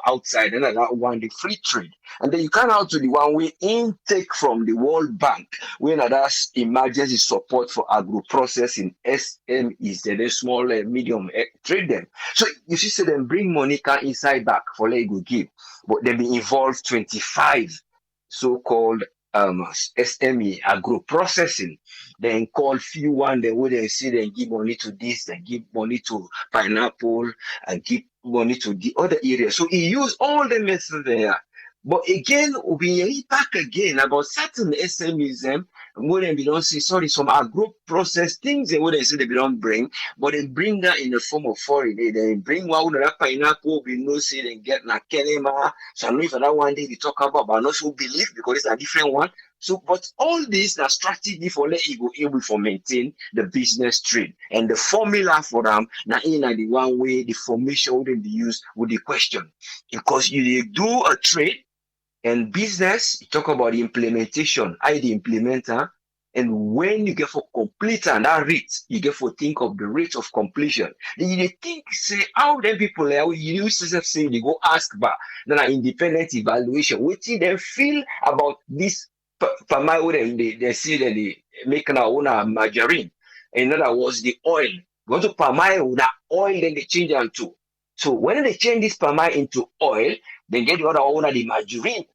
outside, and that one the free trade. And then you come out to the one we intake from the World Bank, when that's emergency support for agro processing SMEs, the small medium trade them. So you see, say them bring money can inside back for let go give, but they be involved 25 so-called SME agro processing. Then call few one, then where they see they give money to this, they give money to pineapple, and give money to the other area. So he used all the methods there. But again, we back again about certain SMEs, when we don't see, sorry, some agro process things they wouldn't say they don't bring, but they bring that in the form of foreign. They bring one that pineapple, we know see they get na kenema. So I know if that one day we talk about, but not so believe because it's a different one. So, but all this the strategy for let you go able for maintain the business trade and the formula for them. Now in the one way the formation wouldn't be used with the question because you do a trade. And business, you talk about the implementation, I the implementer, and when you get for complete and that rate, you get for think of the rate of completion. Then you think, say, how them people you use say they go ask about then an independent evaluation. What do they feel about this palm oil they see that they make now own margarine. In other words, the oil. Go to palm oil, that oil, then they change them to. So when they change this palm oil into oil, they get the other owner the margarine.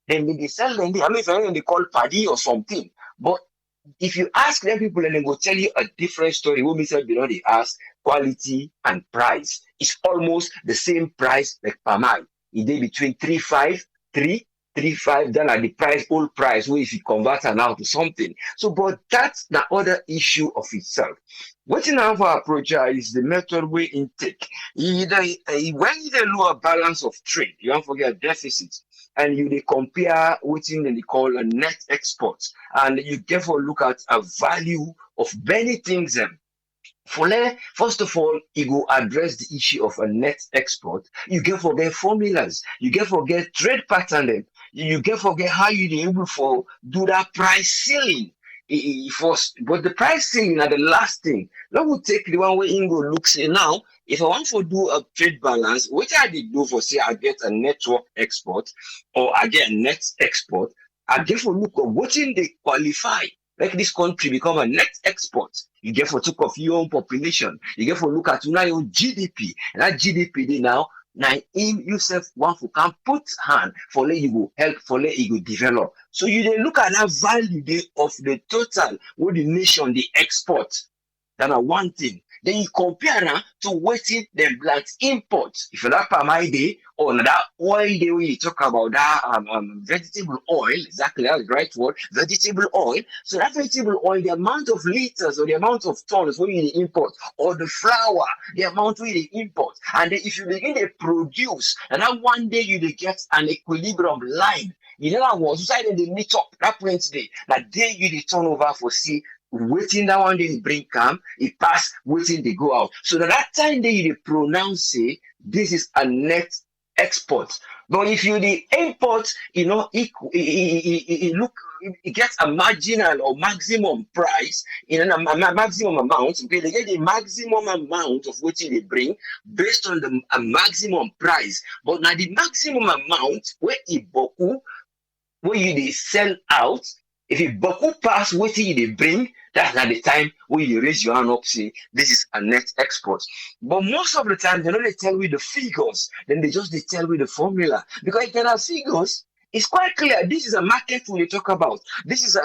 Then they sell them. I mean, if they call paddy or something. But if you ask them people and they will tell you a different story, what means below they ask quality and price. It's almost the same price like palm oil. It is between 3.5 then at the price, old price, where if you convert it now to something. So, but that's the other issue of itself. What in our approach is the method we intake. Either when you lower balance of trade, you don't forget deficits. And you they compare what they call a net export, and you therefore look at a value of many things. First of all, you go address the issue of a net export. You get forget formulas. You get forget trade pattern. You get forget how you be able for do that price ceiling. But the price ceiling are the last thing. Now we take the one where Ingo looks in now. If I want to do a trade balance, which I did do for say I get a network export or I get a net export, I get for look at what in they qualify. make this country become a net export. You get for took of your own population. You get for look at your own GDP. And that GDP they now him yourself one who can put hand for let you go help for let you go develop. So you then look at that value they of the total what the nation they export. That's one thing. Then you compare to waiting the black imports. If you like palm day or that oil they we talk about that vegetable oil, exactly that's the right word, vegetable oil. So that vegetable oil, the amount of liters or the amount of tons we import, or the flour, the amount we import. And then if you begin to produce, and then one day you get an equilibrium line. In other words, inside they meet up that point day, that day you the turnover for see waiting that one day it bring come, it pass, waiting they go out. So that time they pronounce say this is a net export. But if you the import, it look it gets a marginal or maximum price in a maximum amount. Okay, they get the maximum amount of what they bring based on the maximum price. But now the maximum amount where it boku, where you they sell out. If you boku pass what they bring, that's at the time when you raise your hand up, say this is a net export. But most of the time, they don't tell you the figures, then they tell you the formula. Because if there are figures, it's quite clear. This is a market we talk about. This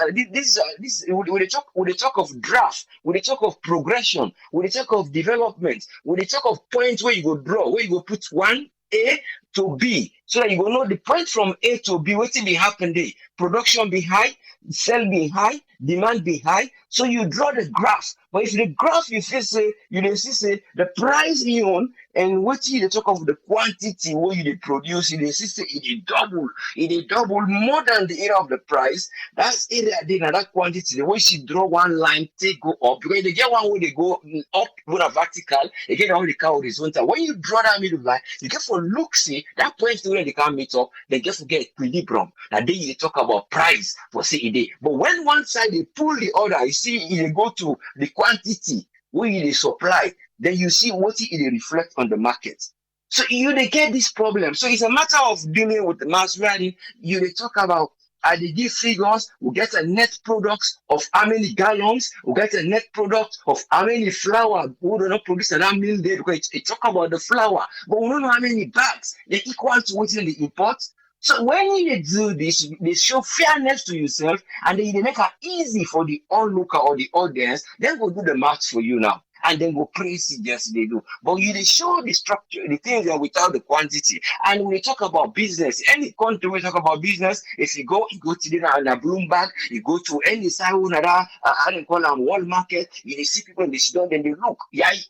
we talk of draft, we talk of progression, we talk of development, we talk of points where you go draw, where you go put one A to B, so that you will know the point from A to B, what will be happen there. Production be high, sell be high, demand be high. So you draw the graph. But if the graph you see say the price you own and what you talk of the quantity what you produce, you see say it double more than the area of the price. That's area then that quantity. The way she draw one line, take go up because they get one way they go up with a vertical, they get only the horizontal. When you draw that middle line, you get for look see that point where they can't meet up, they get to get equilibrium. Now then you talk about price for CED. But when one side they pull the other, you see they go to the quantity where they supply, then you see what it reflect on the market. So they get this problem. So it's a matter of dealing with the mass writing. They talk about they give figures, we get a net product of how many gallons, we get a net product of how many flour we do not produce at that mill day because it talk about the flour, but we don't know how many bags they equal to what they import. So when you do this, they show fairness to yourself and then they make it easy for the onlooker or the audience, then we'll do the maths for you now. And then go praise it, yes, they do. But you they show the structure, the things that without the quantity. And when we talk about business, any country we talk about business, if you go to the Bloomberg, you go to any side another, how they call them world market, you see people and they sit down, then they look,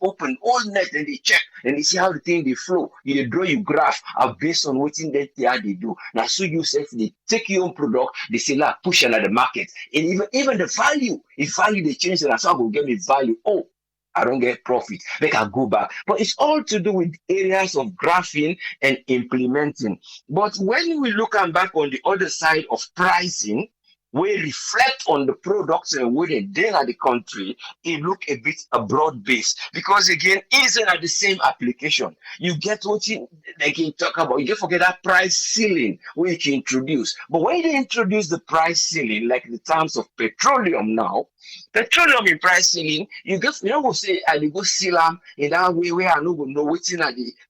open all net and they check and they see how the thing they flow. You draw your graph based on what in that they do. Now so you say they take your own product, they say like push it at the market. And even the value, if value they change it, so I will get me value. Oh, I don't get profit. Make I go back. But it's all to do with areas of graphing and implementing. But when we look back on the other side of pricing, we reflect on the products and where they deal at the country, it look a bit a broad base. Because again, it isn't at the same application. You get what they can talk about. You can forget that price ceiling where you can introduce. But when they introduce the price ceiling, like the terms of petroleum now, petroleum in price ceiling, you don't go say they go seal them in that way where I no go know what's in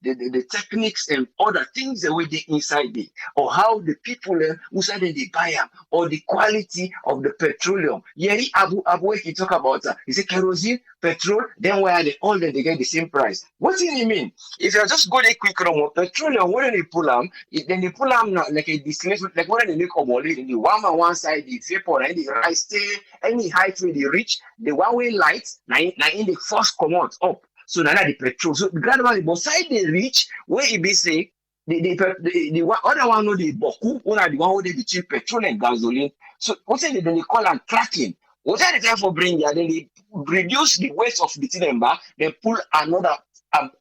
the techniques and other things the way they inside it, or how the people who said they buy them, or the quality of the petroleum. Yeah, Abu he talk about that. He say kerosene, petrol, then where they all they get the same price. What do you mean? If you just go there quick run petroleum, when they pull them, then they pull them like a distillation, like when they make a molecule, in the one side, the vapor and the rice stay any height where they reach, the one way light, now in the first come out up. So now the petrol. So gradually, both side they reach where it be say the other one know the boku, one are the one where they between petrol and gasoline. So what they call them tracking. What are the time for bring there? Then they reduce the weight of the thing back, then pull another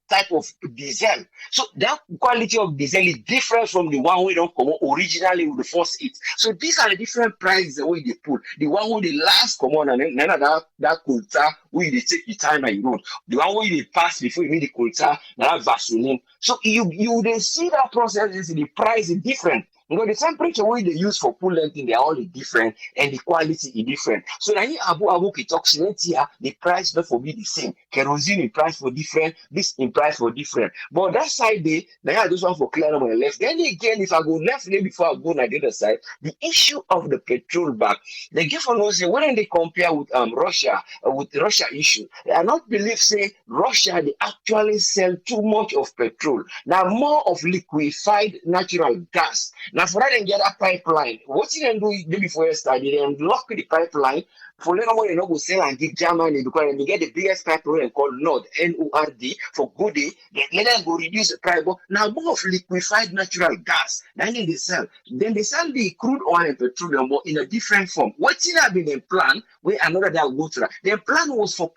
type of diesel. So that quality of diesel is different from the one we don't come originally with the first hit. So these are the different prices the way they pull. The one where the last come on and then that kulta where they take the time and road. The one where they pass before you meet the kulta, that Vaseline. So you they see that process, the price is different. Because the temperature wey they use for coolant thing, they are all different and the quality is different. So now you abu ki talk say here the price not for be the same. Kerosene in price for different, this in price for different. But that side day, now I just want for clear on the left. Then again, if I go left there before I go on the other side, the issue of the petrol bag, they give for no say when they compare with Russia with Russia issue, I not believe say Russia they actually sell too much of petrol. Now more of liquefied natural gas. Now for that they get a pipeline. What you can do before you start, they unlock the pipeline. For little more, you know, go sell and give Germany because they get the biggest pipeline called Nord, NORD, for Goody. Then let them go reduce the price. But now more of liquefied natural gas. Then they sell. Then they sell the crude oil and petroleum, but in a different form. What's in have been a plan where another that will go to that. The plan was for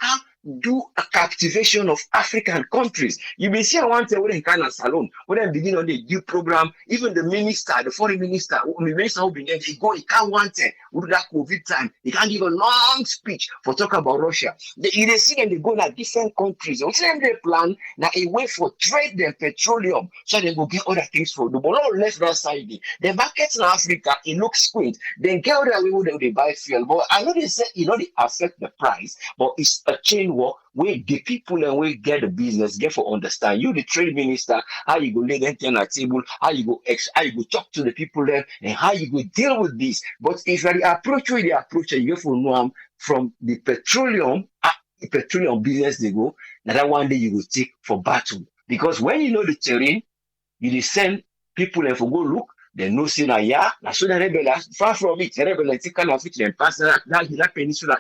do a captivation of African countries. You may see one thing when kind of salon, when they begin on the new program, even the minister, the foreign minister, the minister who been there, he can't want to with that COVID time. He can't give a long speech for talk about Russia. They see them, they go to different countries. What's them they plan now a way for trade them petroleum so they go get other things for the ball left that side. The markets in Africa, it looks squint. Then get other way where they buy fuel. But I know they say they affect the price, but it's a chain work where the people and we get the business, get for understand. You the trade minister, how you go lay them on the table, how you go talk to the people there, and how you go deal with this. But if you approach where they approach, you get for know from the petroleum business they go, now that one day you will take for battle. Because when you know the terrain, you send people and for go look. They know say na so the rebel far from it. The rebel take kind of fit them pass that peninsula.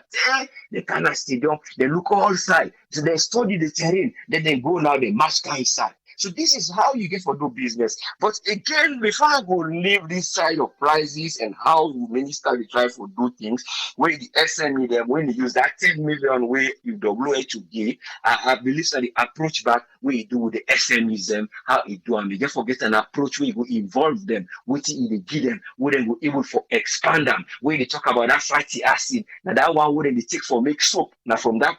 They kind of stadium. They look all side. So they study the terrain. Then they go now they master inside. So this is how you get for do business. But again, before I go leave this side of prices and how you minister try to do things, where the SME them when you use that 10 million way you WHO give, I believe that the approach back where you do with the SMEs them, how you do and you get forget an approach where you go involve them, what you give them, where they go able for expand them, where they talk about that fatty acid, now that one where they take for make soap. Now from that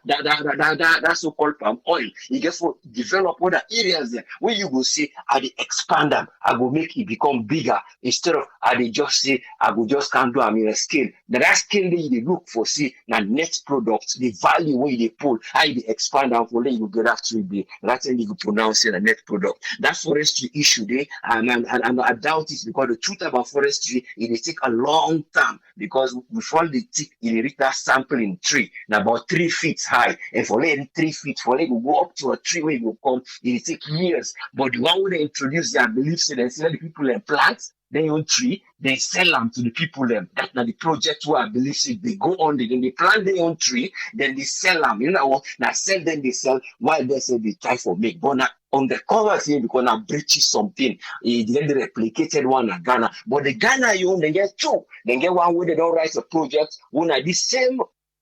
so-called palm oil, you get for develop other areas there. Where you go say, I dey expand them, I go make it become bigger instead of I dey just say, I go just can't do in a scale. That scale they look for, see, now net product, the value where they pull, how they expand them for you get that 3D. That's when you pronounce it a net product. That forestry issue there, and I doubt it because the truth about forestry, it take a long time because before they take, it reach that sampling tree, now about 3 feet high, and for 3 feet, for them to go up to a tree where you come, it take years. But the one who they introduce their beliefs, they sell the people and plants their own tree, they sell them to the people them. That's not the project where I believe they go on, then they plant their own tree, then they sell them. You know what? Now sell then they sell while they say they try for make. But now on the cover here because now breaches something. Then they replicated one in Ghana. But the Ghana you own, they get two. Then get one where they don't write a project, when are the same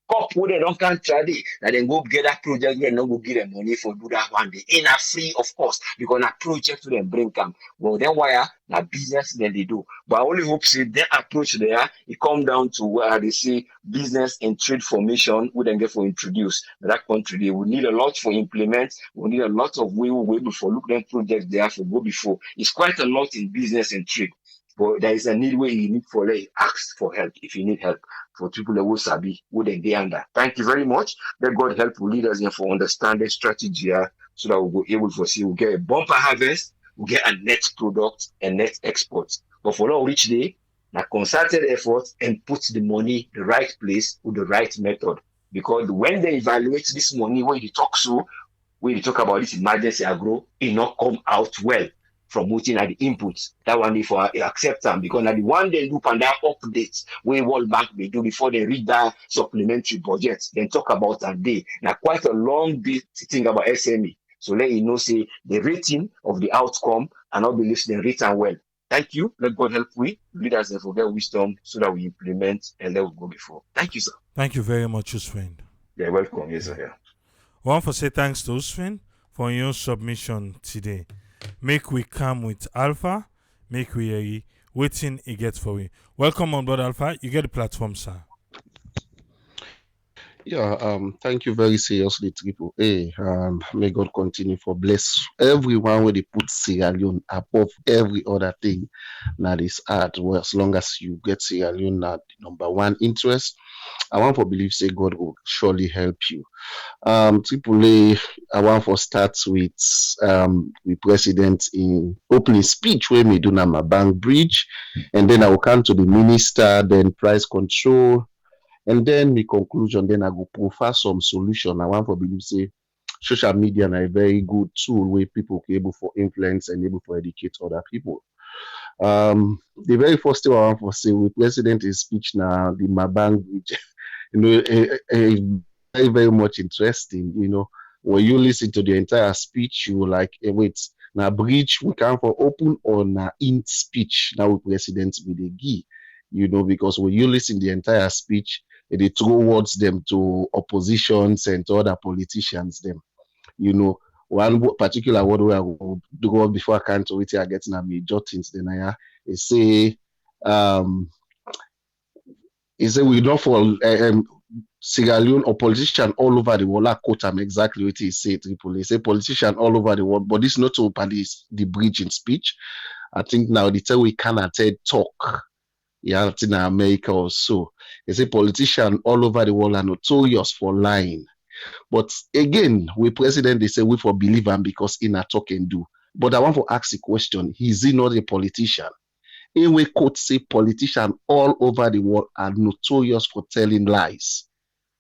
cup where they don't can't try it, that then go get that project and not go give them money for do that one day. In a free, of course, because that project to them bring them. Well, then why that business then they do. But I only hope say their approach there, it come down to where they say business and trade formation would then get for introduce that country. They will need a lot for implement, we need a lot of way before look them projects they have to go before. It's quite a lot in business and trade. But there is a need where you need for ask for help if you need help for people who sabi who they under. Thank you very much. Let God help you leaders and for understanding strategy so that we'll be able to see we'll get a bumper harvest, we'll get a net product and net exports. But for now reach day, a concerted effort and put the money the right place with the right method. Because when they evaluate this money, when you talk about this emergency agro, it not come out well from looking at the inputs. That one if I accept them because now the one they look and that updates where World Bank they do before they read that supplementary budget, then talk about a day. Now quite a long bit to think about SME. So let you know say the rating of the outcome and not believe the written well. Thank you. Let God help we leaders and forget wisdom so that we implement and let us go before. Thank you, sir. Thank you very much, Usfin. You're welcome. Yes, sir. Yeah. I want to say thanks to Usfin for your submission today. Make we come with Alpha, make we waiting it gets for we. Welcome on board, Alpha. You get the platform, sir. Yeah, thank you very seriously, Triple A. May God continue for bless everyone where they put Sierra Leone above every other thing that is hard. Well, as long as you get Sierra Leone at the number one interest, I want to believe say God will surely help you. Triple A, I want to start with the president in opening speech where me do na my bank bridge, and then I will come to the minister, then price control, and then the conclusion, then I go profile some solution. I want to believe say social media na a very good tool where people can able for influence and able for educate other people. The very first thing I want to say with president is speech now, the Mabang bridge, very, very much interesting. When you listen to the entire speech, you will like, wait, now bridge we come for open or na in speech now with president with the gi, because when you listen the entire speech, they throw words them to oppositions and to other politicians them. You know, one particular word where I will do before I can't wait I get na major things then I say um he say we don't fall Sierra Leone or politician all over the world. I quote him exactly what he said. Tripoli. He say politician all over the world, but this not to open the bridge in speech. I think now the time we cannot talk. Yeah, in America or so. He say politician all over the world are notorious for lying. But again, we president they say we for believe him because in a talk and do. But I want to ask the question: is he not a politician? In we quote say politicians all over the world are notorious for telling lies.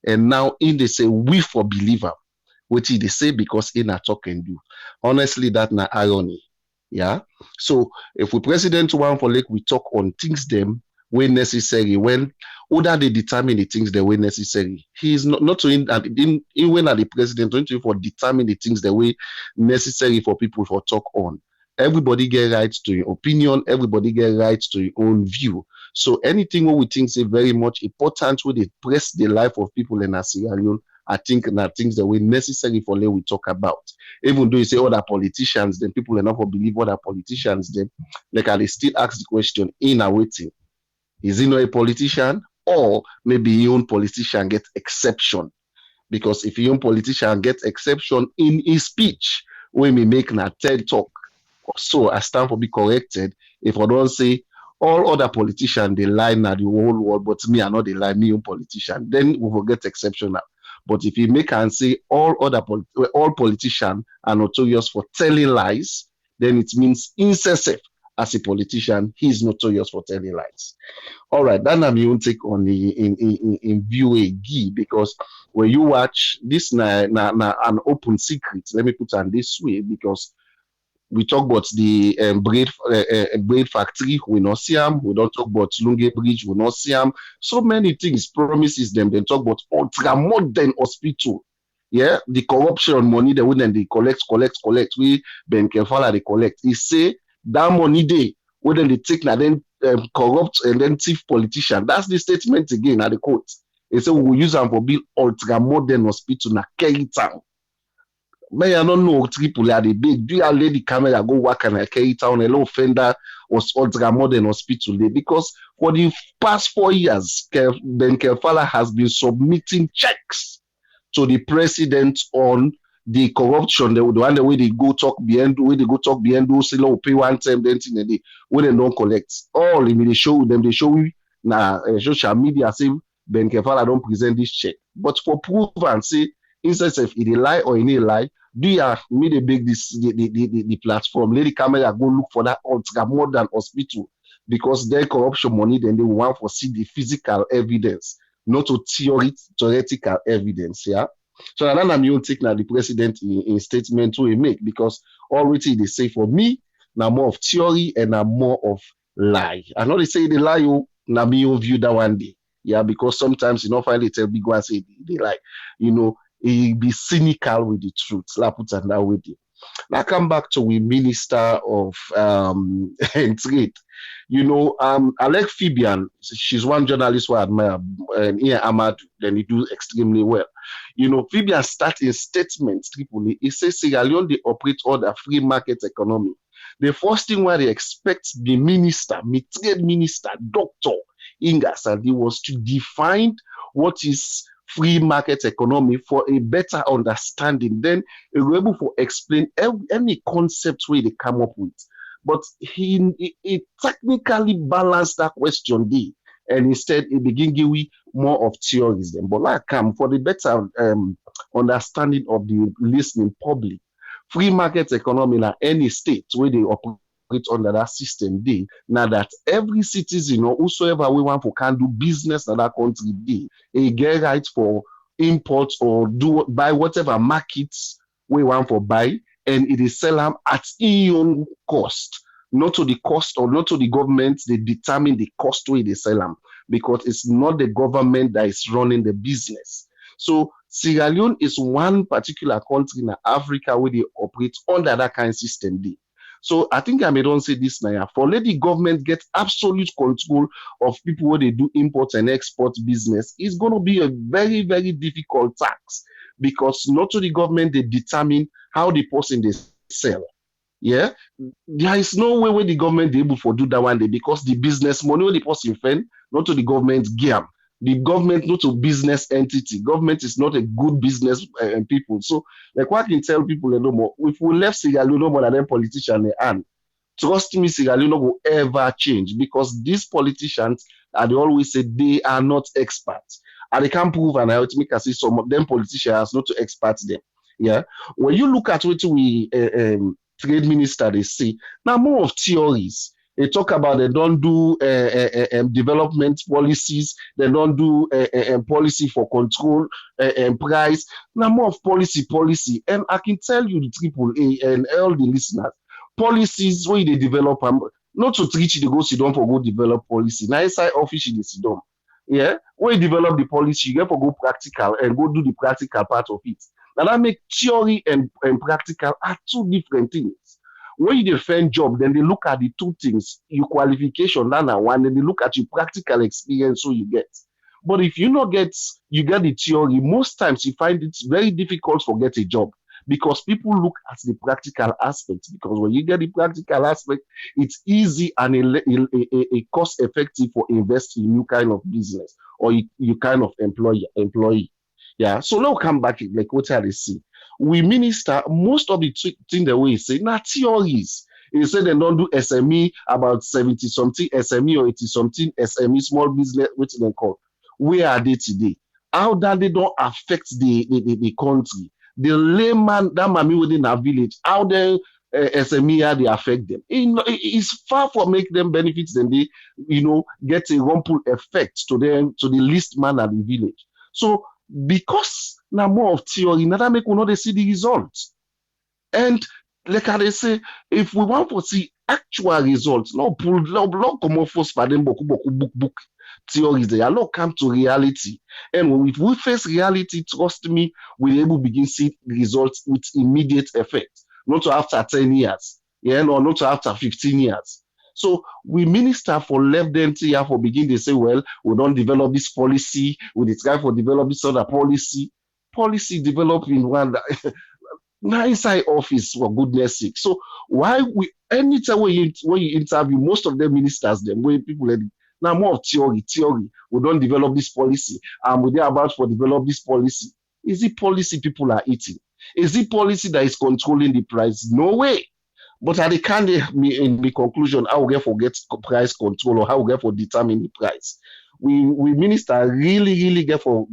And now in they say we for believer, which they say because in a talk and do. Honestly, that na irony. Yeah. So if we president one for like we talk on things them when necessary, when other they determine the things that way necessary. He is not to in when are the president going to for determine the things that way necessary for people for talk on. Everybody get rights to your opinion, everybody get rights to your own view. So anything what we think is very much important when they press the life of people in a Sierra Leone, I think that things that were necessary for let we talk about. Even though you say other politicians, then people enough will believe other politicians, then like they still ask the question in a waiting. Is he not a politician? Or maybe your own politician get exception? Because if your own politician gets exception in his speech, when we make a TED talk, so I stand for be corrected. If I don't say all other politicians they lie now the whole world, but me I not they lie, me own politician, then we will get exceptional. But if you make and say all politicians are notorious for telling lies, then it means incessant as a politician, he is notorious for telling lies. All right, that I'm your take on the in view a because when you watch this an open secret. Let me put it this way because we talk about the braid factory, we not see them. We don't talk about Lunge Bridge, we not see them. So many things promises them. They talk about ultra modern hospital. Yeah, the corruption money they wouldn't they collect. We Ben Kefala they collect. He say that money they wouldn't they take now then corrupt and then thief politician. That's the statement again at the court. They say we will use them for build ultra modern hospital na Kerry town. May I don't know Tripoli are the big. Do you let the camera go work and I carry town a little offender was ultra modern hospital there? Because for the past 4 years, Ben Kefala has been submitting checks to the president on the corruption, the one the way they go talk behind, where they go talk behind, those say pay one time, then thing a day, when they don't collect. All they show them, they show you now social media say Ben Kefala don't present this check. But for proof and say, instead if it a lie or in a lie, do you have made a big this the platform? Let the camera go look for that ultra modern hospital because their corruption money, then they want to see the physical evidence, not to theoretical evidence. Yeah. So now I'm going to take now the president in statement to make because already they say for me now more of theory and now more of lie. I know they say they lie you now me view that one day. Yeah, because sometimes finally tell big one say they lie. He be cynical with the truth. Like put that with you. Now come back to we minister of trade. Alec Fibian, she's one journalist who I admire, and here Ahmad, then he do extremely well. Fibian starting statements, Tripoli, he says Sierra Leone they operate on the free market economy. The first thing where they expect the minister, trade minister, Dr. Inga Sadi was to define what is free market economy for a better understanding. Then we're able to explain any concept where they come up with. But he technically balanced that question there. And instead, he begin giving more of theories. Then, but like come for the better understanding of the listening public, free market economy in any state where they operate under that system day. Now that every citizen or whosoever we want for can do business in that country day, a get right for import or buy whatever markets we want for buy, and it is sell them at its own cost, not to the cost or not to the government. They determine the cost where they sell them because it's not the government that is running the business. So Sierra Leone is one particular country in Africa where they operate under that kind of system day. So I think I may don't say this now. For let the government get absolute control of people where they do import and export business, it's going to be a very, very difficult task because not to the government they determine how the person they sell. Yeah, there is no way where the government they able to do that one day because the business money where the person spend, not to the government game. The government not a business entity. Government is not a good business people. So, like what I can tell people no more, if we left Sierra Leone no more than them politicians and trust me, Sierra Leone will ever change because these politicians, they always say they are not experts. And they can't prove, and I would make us say some of them politicians not to expert them. Yeah. When you look at what we trade minister they say, now more of theories. They talk about they don't do development policies. They don't do policy for control and price. Now more of policy. And I can tell you the triple A and all the listeners, policies where they develop not to teach the go sit down for go develop policy. Now inside office they sit down. Yeah, when you develop the policy, you get to go practical and go do the practical part of it. Now that make theory and practical are two different things. When you defend job, then they look at the two things, your qualification, that one, then they look at your practical experience so you get. But if you not get, you get the theory, most times you find it's very difficult to get a job because people look at the practical aspect. Because when you get the practical aspect, it's easy and a cost effective for investing in new kind of business or you kind of employee. Yeah. So now come back like what I see. We minister most of the thing the way he say now theories. He said they don't do SME about 70 something SME or 80 something SME small business, which they call. Where are they today? How that they don't affect the country? The layman, that mommy within a village, how the SME how they affect them? It's far from make them benefits than they, get a rumple effect to them to the least man at the village. So because now more of theory, now that make we not see the results. And like I say, if we want to see actual results, no come off first for them book theories, they are not come to reality. And if we face reality, trust me, we'll able to begin see results with immediate effect, not after 10 years, or not after 15 years. So we minister for left them here for begin they say, well, we don't develop this policy, we try for develop this other policy. Policy develop in one nice side office for goodness sake. So why we anytime when you interview most of the ministers, them where people now more of theory, we don't develop this policy, we're about for develop this policy. Is it policy people are eating? Is it policy that is controlling the price? No way. But at the kind in the conclusion, how we get for get price control or how we get for determine the price. We minister really get for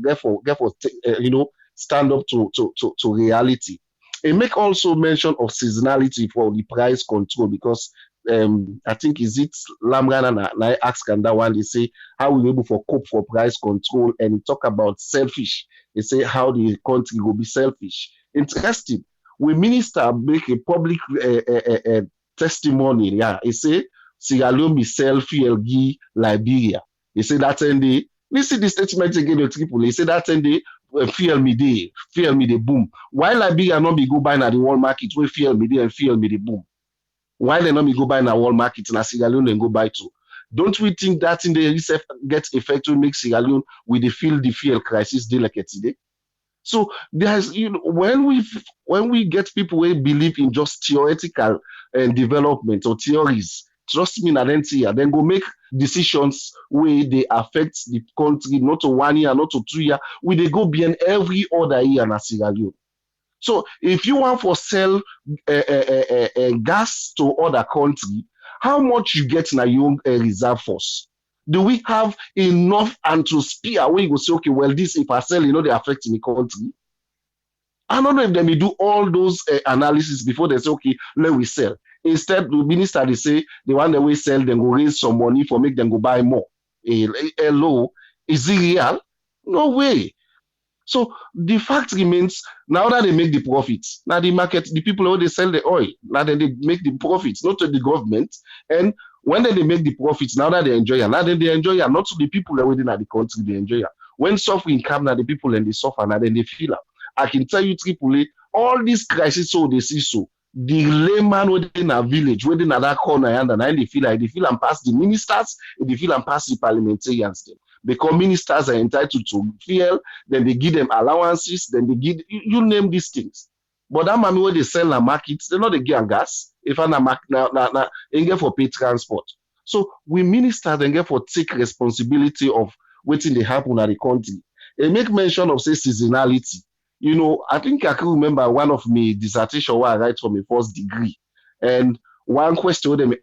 stand up to reality. And make also mention of seasonality for the price control because I think is it Lamran and I ask and that one they say how we able for cope for price control and talk about selfish. They say how the country will be selfish. Interesting. We minister make a public testimony. Yeah, he say Sierra Leone be sell fuel Liberia. He say that and they listen the statement again the triple. He say that and they fuel me the boom. Why Liberia not be go buy na the world market where fuel me and fuel me the boom? Why they not be go buy na world market na Sierra Leone and go buy too? Don't we think that in the get effect to make Sierra Leone with the fuel crisis day like today? So there's when we get people who believe in just theoretical development or theories, Trust me, na then see ya. Then go make decisions where they affect the country, not to 1 year, not to 2 year. We they go beyond every other year na Sierra Leone. So if you want for sell gas to other country, how much you get na your reserve force? Do we have enough and to spare where you go say, okay, well, this if I sell, they affect the country? I don't know if they may do all those analysis before they say, okay, let we sell. Instead, the minister, they say, the one that we sell, then go raise some money for make them go buy more. Hello, is it real? No way. So the fact remains, now that they make the profits, now the market, the people who they sell the oil, now then they make the profits, not to the government. And when they make the profits, now that they enjoy it, now then they enjoy it, not to the people that within the country, they enjoy it. When suffering comes, now the people and they suffer, now then they feel it. I can tell you, AAA, all these crises, so they see so. The layman within a village, within that corner, and they feel and pass the ministers, they feel and pass the parliamentarians. Them. Because ministers are entitled to fuel, then they give them allowances, then they give you name these things. But that money where they sell in the markets, they know they give gas. If I na get for pay transport. So we ministers then get for take responsibility of waiting they happen at the country. They make mention of say seasonality. I think I can remember one of my dissertation where I write for my first degree. And one question they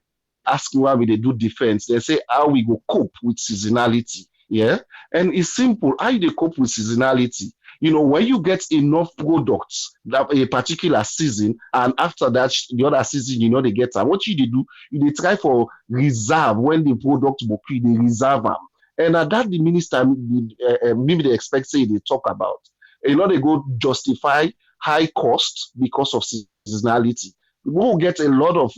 ask me why we they do defense. They say how we go cope with seasonality. Yeah. And it's simple. How you cope with seasonality? When you get enough products that a particular season, and after that, the other season, they get them. What you do, they try for reserve when the product will be, they reserve them. And at that, the minister, maybe they expect, say, they talk about. They go justify high cost because of seasonality. We will get a lot of,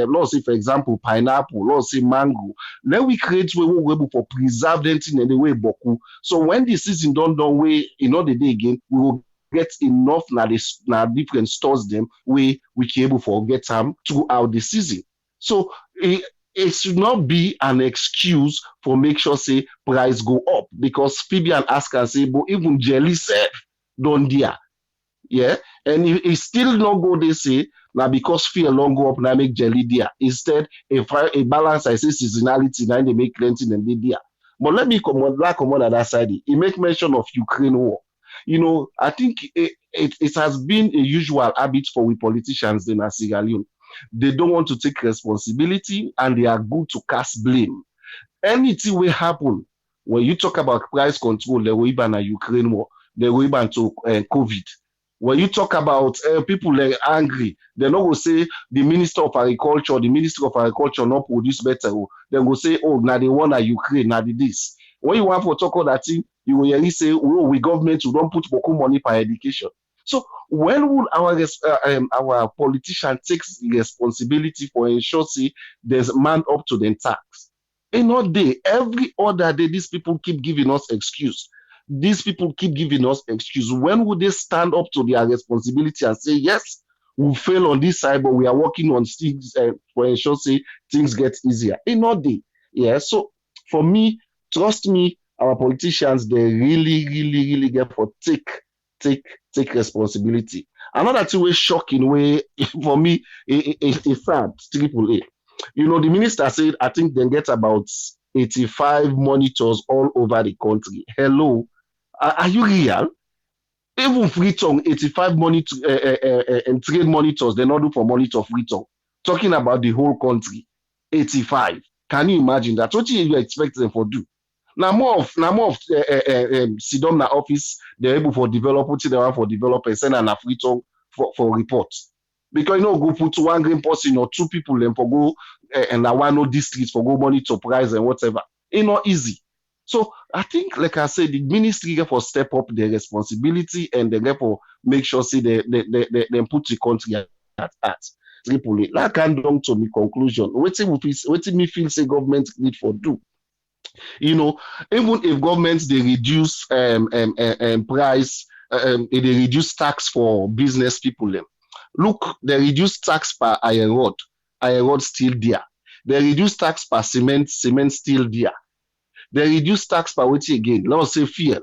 let's say, for example, pineapple, let's say mango. Then we create way we able for preserve them in the way boku. So when the season done way, the day again, we will get enough na different stores them we can able for get them throughout the season. So it should not be an excuse for make sure say price go up because Phoebe and ask and say, but even jelly self don't dare. Yeah, and it still not go they say now because fear long go up now make jelly there. Instead, a balance I say seasonality now they make plenty and they there. But let me come on at that side. He make mention of Ukraine war. I think it has been a usual habit for we politicians in Sierra Leone. They don't want to take responsibility and they are good to cast blame. Anything will happen when you talk about price control, they will even a Ukraine war, they will even to COVID. When you talk about people angry, they not go say the Minister of Agriculture not produce better. They go say, oh, now they want a Ukraine, now this. When you want to talk about that thing, you will hear say, oh, we government we don't put beaucoup money for education. So when will our politician takes the responsibility for ensure say there's man up to the tax? Not day, every other day, these people keep giving us excuse. These people keep giving us excuse. When would they stand up to their responsibility and say, yes, we fail on this side, but we are working on things for ensure say things get easier? Not day. Yeah. So for me, trust me, our politicians, they really, really, really get for take responsibility. Another thing way shocking way for me is sad, AAA. The minister said, I think they get about 85 monitors all over the country. Hello, are you real? Even Freetown, 85 monitor and trade monitors, they not do for monitor Freetown. Talking about the whole country, 85. Can you imagine that? What do you expect them for do? Now more of sit down in the office, they're able for develop, put it for developers, send an Freetown for reports. Because go put one green person or two people and for go and I want no districts for go monitor price and whatever. It's not easy. So I think, like I said, the ministry get for step up their responsibility and they get for make sure see they put the country at Tripoli. That can come to me conclusion. Waiting me feel say government need for do. Even if governments they reduce price, they reduce tax for business people them. Look, they reduce tax per iron rod still there. They reduce tax per cement still there. They reduce tax per what again? Let's say fuel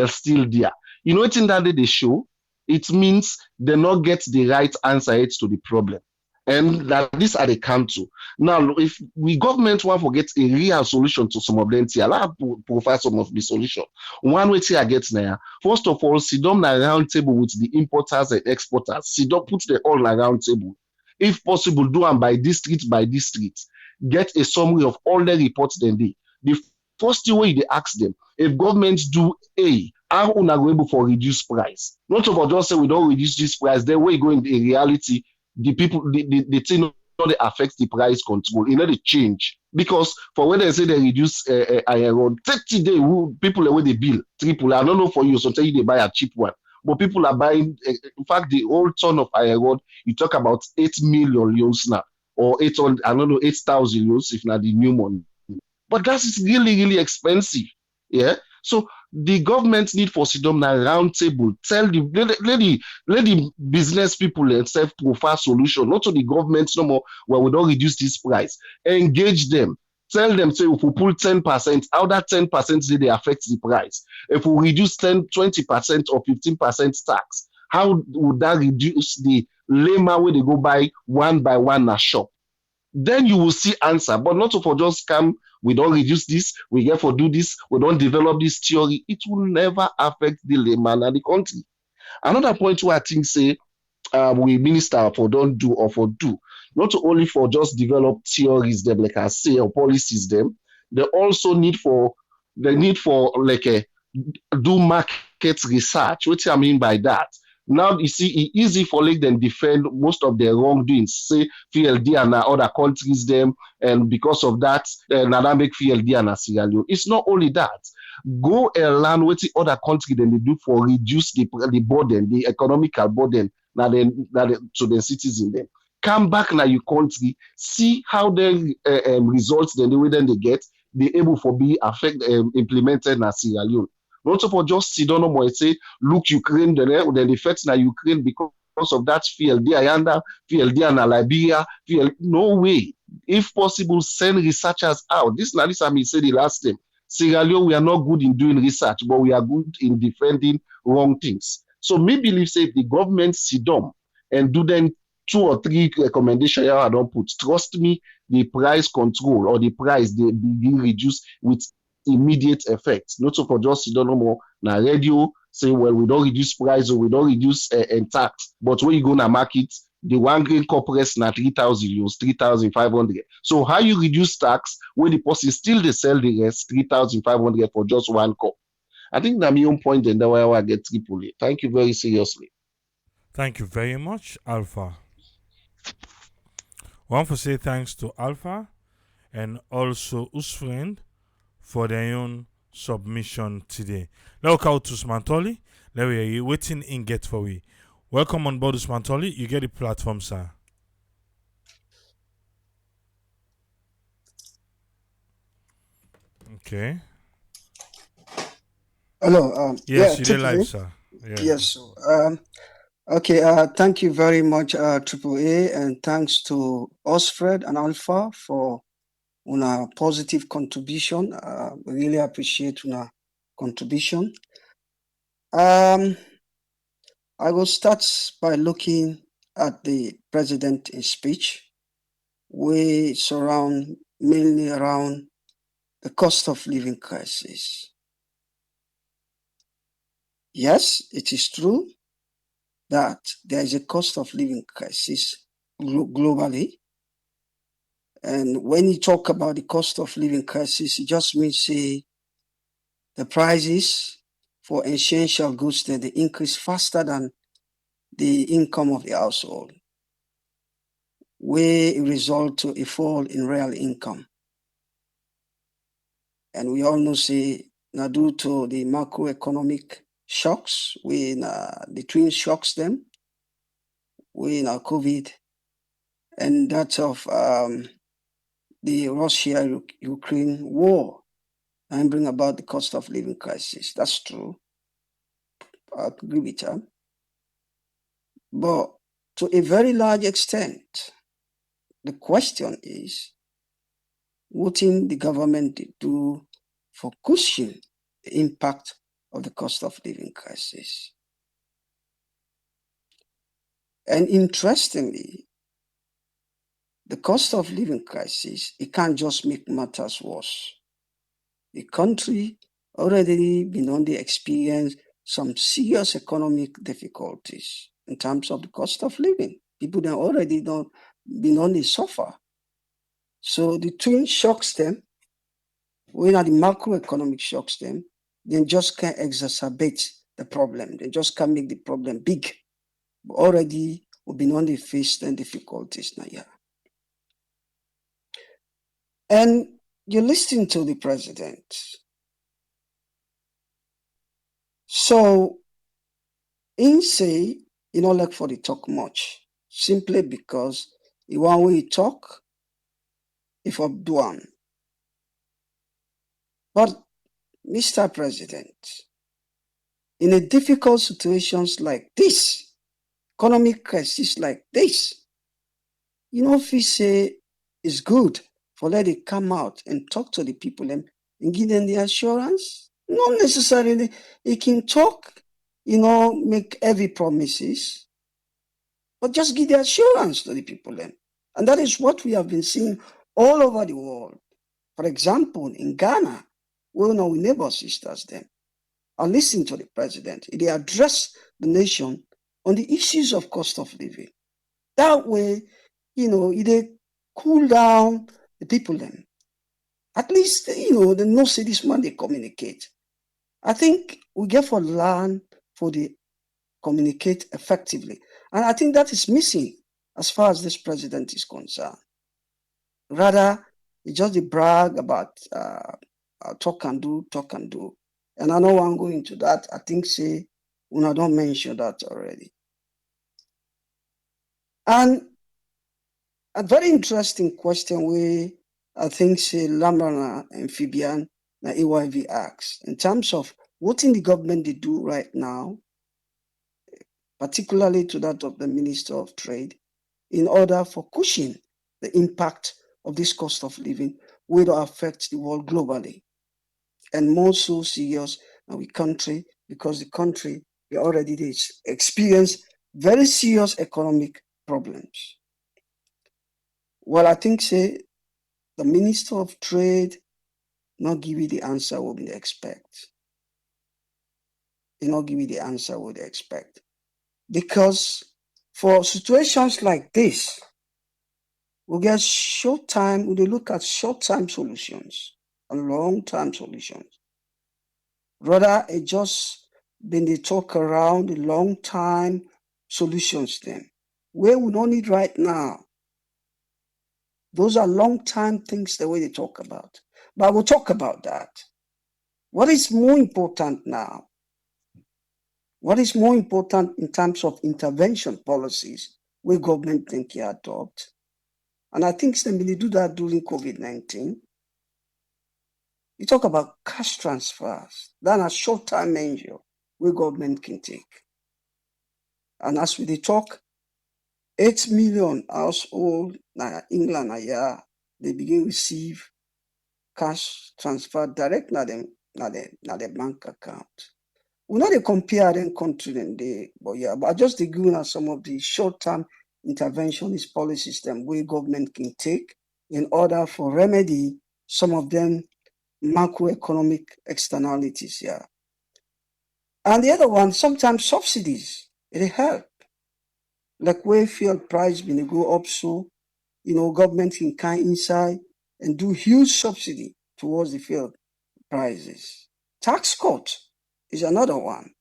still there. What in that they show? It means they not get the right answer to the problem. And that these are the come to. Now, if we government want to get a real solution to some of them, allow provide some of the solution. One way I get now, first of all, sit down a round table with the importers and exporters. Sit down, put them all a round table. If possible, do them by district by district. Get a summary of all the reports then they. The first thing way they ask them, if governments do A, how una go able for reduce price? Not about just say we don't reduce this price, then we go in reality the people the thing not they affect the price control, you know they change. Because for when they say they reduce iron rod 30 day people away they bill triple. I don't know for you, sometimes they buy a cheap one, but people are buying in fact the old ton of iron rod you talk about 8 million euros now, or 800, I don't know, 8,000 euros if not the new money. But that is really, really expensive. Yeah. So the government need for sit down a round table, tell the let the business people themselves profile solution, not to the government no more, well, we don't reduce this price. Engage them. Tell them, say, if we pull 10%, how that 10% they affect the price. If we reduce 10, 20% or 15% tax, how would that reduce the layman where they go buy one by one a shop? Then you will see answer, but not for just come, we don't reduce this, we get for do this, we don't develop this theory. It will never affect the layman and the country. Another point where I think say we minister for don't do or for do, not only for just develop theories them like I say or policies them, they also need for like a do market research. What I mean by that? Now you see, it's easy for like them defend most of their wrongdoings. Say PLD and other countries them, and because of that, now that make PLD and Sierra Leone. It's not only that. Go and learn what the other country then they do for reduce the burden, the economical burden now then to the citizens then. Come back now your country, see how the results then the way then they get, be able for be affect implemented in Sierra Leone. Not for just sit down more and say, look, Ukraine, then the effects na Ukraine because of that field there, yonder, field there na Liberia, field. No way. If possible, send researchers out. This na this I mean say the last time. Sierra Leone, we are not good in doing research, but we are good in defending wrong things. So me believe say if the government sit down and do then 2 or 3 recommendations I don't put, trust me, the price control or the price they be reduced with immediate effect. Not so for just sit down no more na radio say, well, we don't reduce price or we don't reduce tax, but when you go na market, the one grain corporate na 3,000 euros, 3,500. So how you reduce tax when the person still they sell the rest 3,500 for just one cup? I think that's my own point, and that's why I get triple A. Thank you very seriously. Thank you very much, Alpha. I want to say thanks to Alpha and also Usfriend for their own submission today. Let's go to Smantoli. Let we waiting in get for we. Welcome on board, Smantoli. You get the platform, sir. Okay. Hello. Yes, you did Triple live, A. sir. Yeah. Yes. Okay. Thank you very much, Triple A, and thanks to Osfred and Alpha for una positive contribution. We really appreciate una contribution. I will start by looking at the president's speech. We surround mainly around the cost of living crisis. Yes, it is true that there is a cost of living crisis globally. And when you talk about the cost of living crisis, it just means say the prices for essential goods that they increase faster than the income of the household, where it result to a fall in real income. And we all know say now due to the macroeconomic shocks, the twin shocks them, we in our COVID, and that of the Russia-Ukraine war and bring about the cost of living crisis. That's true. I agree with that. But to a very large extent, the question is, what in the government do for cushion the impact of the cost of living crisis? And interestingly, the cost of living crisis, it can't just make matters worse. The country already been on the experience some serious economic difficulties in terms of the cost of living. People that already don't been on the suffer. So the twin shocks them, when at the macroeconomic shocks them, they just can't exacerbate the problem. They just can't make the problem big. But already we've been on the face and difficulties now. Yeah. And you listen to the president. So in say, you don't like for the talk much, simply because the one way he talk, if I do one. But Mr. President, in a difficult situations like this, economic crisis like this, you know, if he say it's good for let it come out and talk to the people and give them the assurance. Not necessarily he can talk, you know, make heavy promises, but just give the assurance to the people then. And that is what we have been seeing all over the world. For example, in Ghana, we know we neighbor sisters then. I listen to the president. They address the nation on the issues of cost of living. That way, you know, they cool down the people then. At least, you know, they know say this man they communicate. I think we get for learn for the communicate effectively. And I think that is missing as far as this president is concerned. Rather, he just brag about talk and do. And I know I'm going into that. I think say, when I don't mention that already. And a very interesting question where I think say Lamrana Amphibian na AYV asks in terms of what in the government they do right now, particularly to that of the Minister of Trade, in order for cushioning the impact of this cost of living will affect the world globally. And more so serious in our country, because the country we already experience very serious economic problems. Well, I think say the Minister of Trade not give you the answer what we expect. He not give you the answer what they expect. Because for situations like this, we get short time, we look at short-term solutions and long-term solutions. Rather, it just been they talk around the long-time solutions then. Where we don't need right now. Those are long-term things the way they talk about. But we'll talk about that. What is more important now? What is more important in terms of intervention policies where government think they adopt? And I think they do that during COVID-19. You talk about cash transfers. That's a short-term measure where government can take. And as we talk, 8 million households in England a year, they begin receive cash transfer direct na the bank account. We know they compare them country and but I just agree on some of the short-term interventionist policies them where government can take in order for remedy some of them macroeconomic externalities here. And the other one, sometimes subsidies, it help. Like where fuel price been go up so, you know, government can come inside and do huge subsidy towards the fuel prices. Tax cut is another one.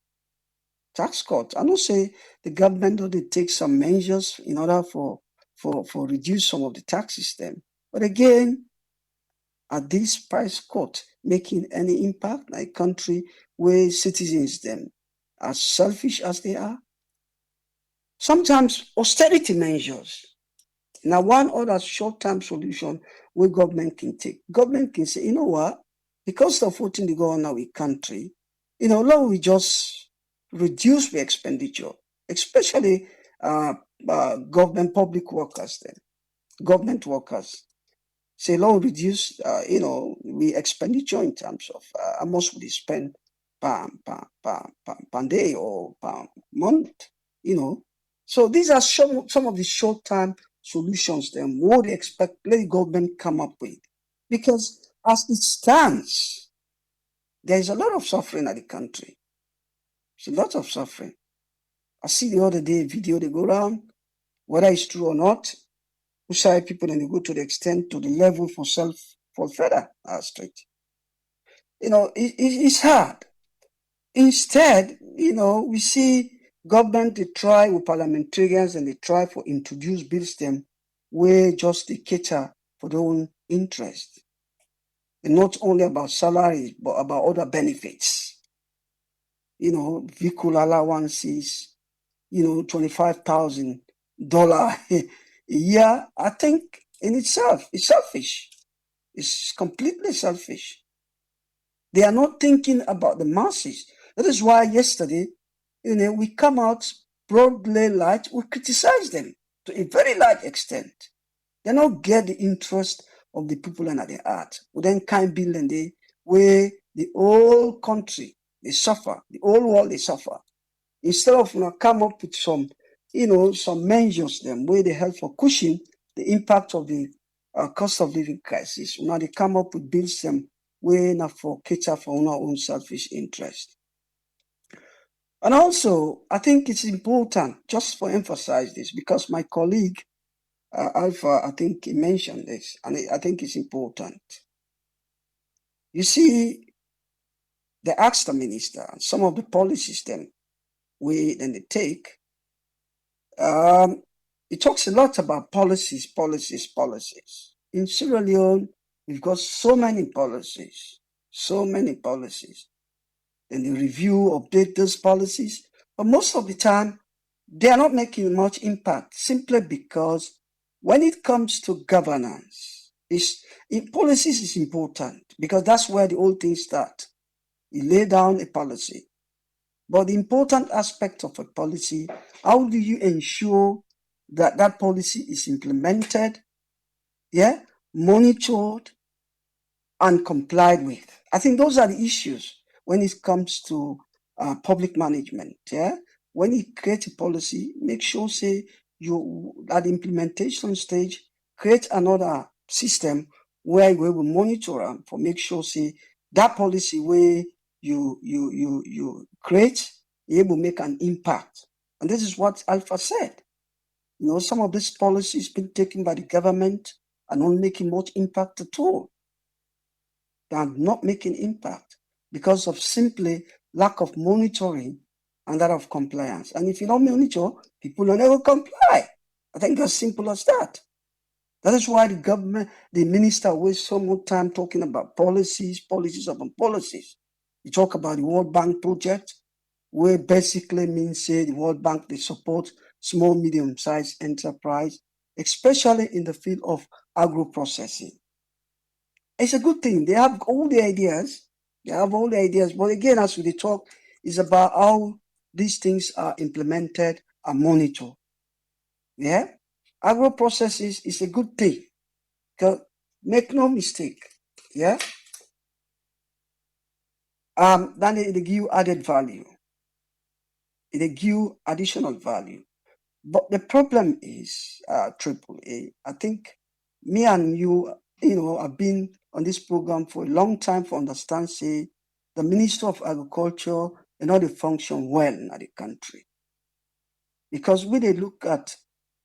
Tax cut. I don't say the government don't take some measures in order for reduce some of the tax system. But again, are these price cut making any impact in a country where citizens them as selfish as they are? Sometimes austerity measures. Now, one other short-term solution where government can take. Government can say, you know what? Because of what in the go on in our country, you know, now we just reduce the expenditure, especially government public workers then, government workers. Say, now reduce, you know, we expenditure in terms of how much we spend per day or per month, you know. So these are some of the short-term solutions then what they expect let the government come up with? Because as it stands, there is a lot of suffering at the country. It's a lot of suffering. I see the other day a video they go around, whether it's true or not, who say people and they go to the extent to the level for further street. It's hard. Instead, we see government they try with parliamentarians and they try for introduce bills them where just they cater for their own interest. And not only about salaries, but about other benefits. Vehicle allowances, $25,000 a year. I think in itself, it's selfish. It's completely selfish. They are not thinking about the masses. That is why yesterday, we come out broadly light, we criticize them to a very large extent. They don't get the interest of the people and at the heart. We then can't build in the where the whole country they suffer, the whole world they suffer. Instead of come up with some measures them where they help for cushion the impact of the cost of living crisis. Now they come up with bills them where not for cater for our own selfish interest. And also, I think it's important just for emphasize this because my colleague Alpha, I think he mentioned this, and I think it's important. You see, they asked the minister and some of the policies then they take. It talks a lot about policies. In Sierra Leone, we've got so many policies. Then they review, update those policies, but most of the time, they are not making much impact simply because when it comes to governance, policies is important because that's where the whole thing starts. You lay down a policy. But the important aspect of a policy, how do you ensure that that policy is implemented, monitored, and complied with? I think those are the issues when it comes to public management. When you create a policy, make sure say you at the implementation stage create another system where we will monitor and for make sure say that policy where you create, it will make an impact. And this is what Alpha said. Some of these policies been taken by the government are not making much impact at all. They are not making impact because of simply lack of monitoring and that of compliance. And if you don't monitor, people will never comply. I think as simple as that. That is why the government, the minister wastes so much time talking about policies upon policies. You talk about the World Bank project, where basically means say the World Bank, they support small, medium-sized enterprise, especially in the field of agro-processing. It's a good thing. They have all the ideas. But again, as we talk, it's about how these things are implemented and monitored. Agro-processes is a good thing. Make no mistake. Then they give you added value. They give you additional value. But the problem is, AAA, I think me and you, have been on this program for a long time for understand, say, the Minister of Agriculture, they function well in the country. Because when they look at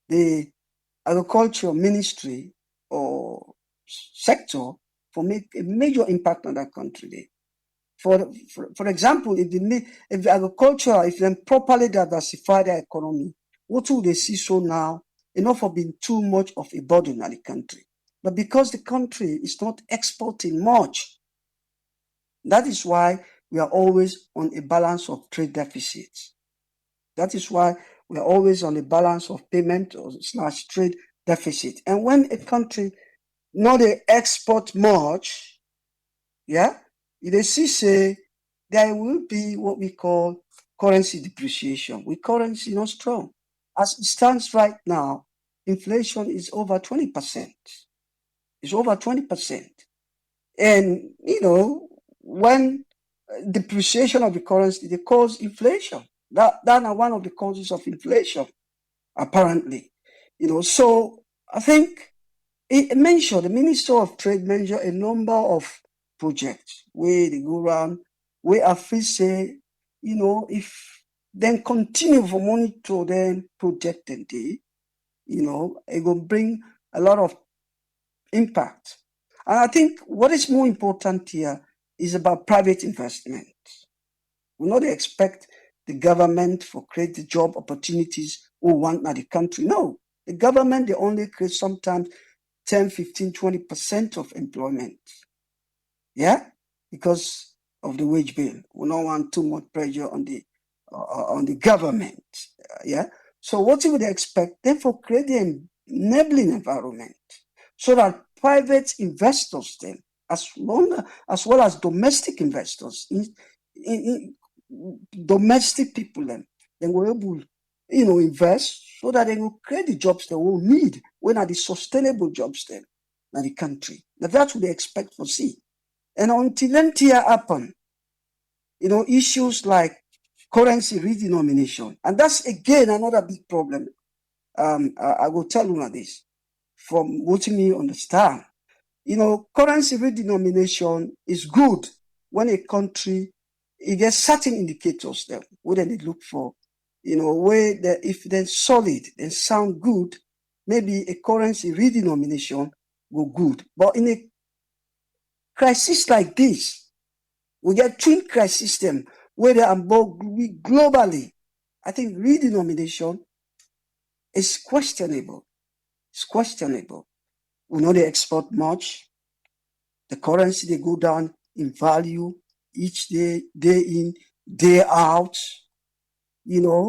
the agriculture ministry or sector for make a major impact on that country. For example, if the agriculture, if they properly diversify their economy, what will they see so now? Enough of being too much of a burden at the country. But because the country is not exporting much, that is why we are always on a balance of trade deficits. That is why we are always on a balance of payment or / trade deficit. And when a country not they export much, they see say there will be what we call currency depreciation. With currency not strong. As it stands right now, inflation is over 20%. It's over 20%. And, when depreciation of the currency, they cause inflation. That are one of the causes of inflation, apparently. So I think it mentioned, the Minister of Trade mentioned a number of projects where they go around, where I feel say, if then continue for monitor them project and day, it will bring a lot of impact. And I think what is more important here is about private investment. We not expect the government for create the job opportunities we want in the country. No, the government, they only create sometimes 10, 15, 20% of employment. Yeah, because of the wage bill. We don't want too much pressure on the government. Yeah. So what you would expect, therefore, create an enabling environment so that private investors then, as well as domestic investors, in domestic people then we're able, invest so that they will create the jobs they will need when are the sustainable jobs then in the country. Now that's what they expect to see. And until then happen, issues like currency redenomination, and that's again another big problem. I will tell you this from what me understand. Currency redenomination is good when a country it gets certain indicators there where they look for, where if they're solid and sound good, maybe a currency redenomination go good. But in a crisis like this, we get twin crisis system where they are both globally. I think redenomination is questionable. It's questionable. We know they export much. The currency, they go down in value each day, day in, day out.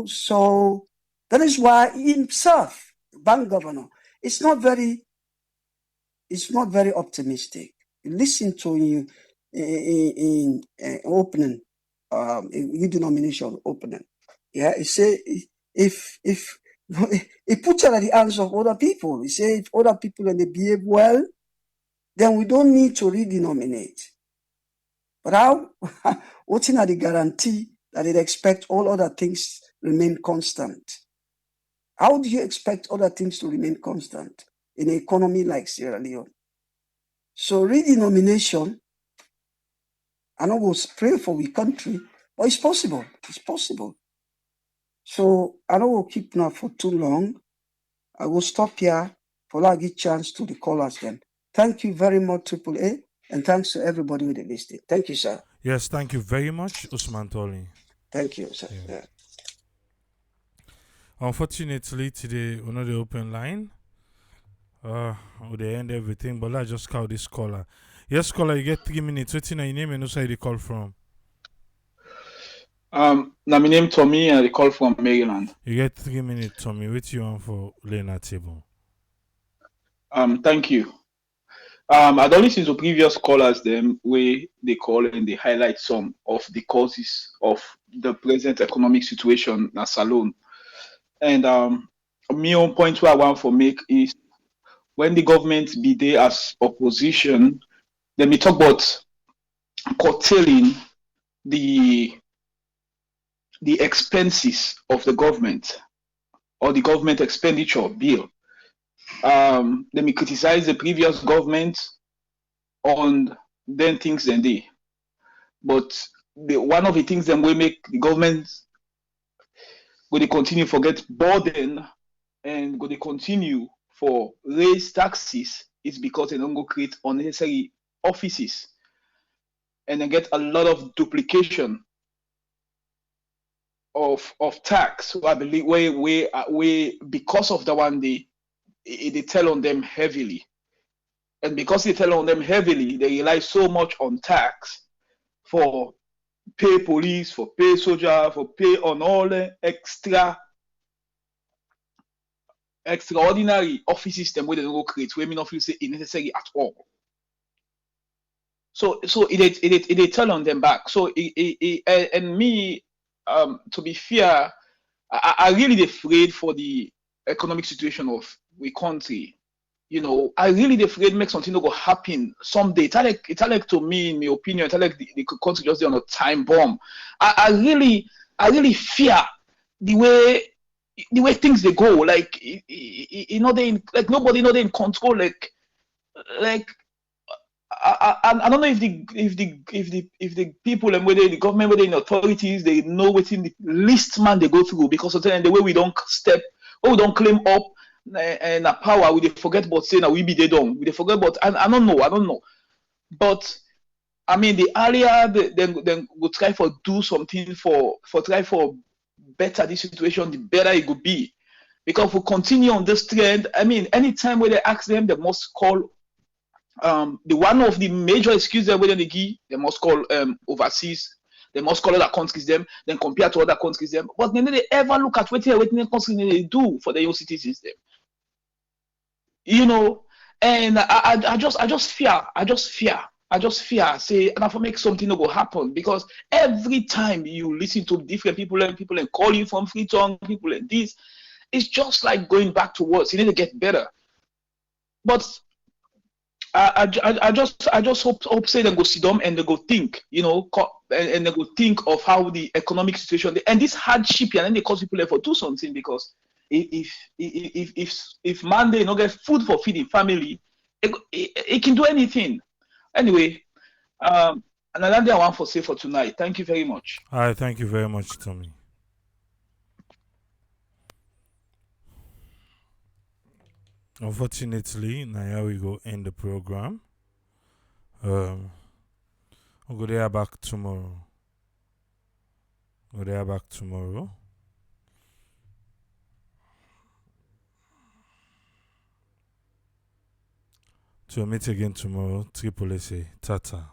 So that is why himself, the bank governor, it's not very optimistic. Listen to you in opening, in denomination opening. Yeah, he say if he puts it at the hands of other people. He say if other people and they behave well, then we don't need to redenominate. But how? What's in the guarantee that it expect all other things remain constant? How do you expect other things to remain constant in an economy like Sierra Leone? So redenomination, I know we'll pray for the country, but it's possible. It's possible. So I know we'll keep now for too long. I will stop here for a good chance to the callers then. Thank you very much, Triple A, and thanks to everybody who listened. Thank you, sir. Yes, thank you very much, Usman Toli. Thank you, sir. Yeah. Yeah. Unfortunately, today we're not the open line. They end everything, but let's just call this caller. Yes, caller, you get 3 minutes. What's your name and who you call from? Now my name Tommy and I call from Maryland. You get 3 minutes, Tommy. What you want for laying at table? Thank you. I don't listen to previous callers them where they call and they highlight some of the causes of the present economic situation in Salone. And my own point where I want to make is when the government be there as opposition, then we talk about curtailing the expenses of the government or the government expenditure bill. Let me criticize the previous government on then things than they. But one of the things that will make the government go to continue forget burden and go to continue for raise taxes is because they don't go create unnecessary offices and then get a lot of duplication of tax. So I believe where because of the one they tell on them heavily. And because they tell on them heavily, they rely so much on tax for pay police, for pay soldier, for pay on all the extraordinary office system where they don't go create, where me not feel say it necessary at all. So it tell on them back. So and me, to be fair, I really afraid for the economic situation of we country. I really afraid make something that go happen someday. It's like to me, in my opinion, it's like the country just on a time bomb. I really fear the way the way things they go, like you know, they like nobody know they in control, like I don't know if the people and whether the government, whether in authorities, they know within the least man they go through, because sometimes the way we don't step, or we don't claim up and a power, we dey forget about saying that we be they done, we dey forget about, and I don't know, but I mean the earlier then will try for do something for try for better this situation, the better it could be. Because if we continue on this trend, I mean, anytime where they ask them, they must call the one of the major excuses where they give, they must call overseas, they must call other countries them, then compare to other countries them. But then they ever look at what the countries they do for their own citizens them. You know, and I just fear, say, and I for make something no go happen, because every time you listen to different people and call you from Freetown, people and this, it's just like going back to worse. You need to get better. But I just hope say they go sit down and they go think, you know, and they go think of how the economic situation and this hardship, and then they cause people for do something, because if man they not get food for feeding family, it can do anything. Anyway, another day I want for say for tonight. Thank you very much. All right, thank you very much, Tommy. Unfortunately, now we go end the program. We'll go there back tomorrow. To meet again tomorrow. Triple SA. Tata.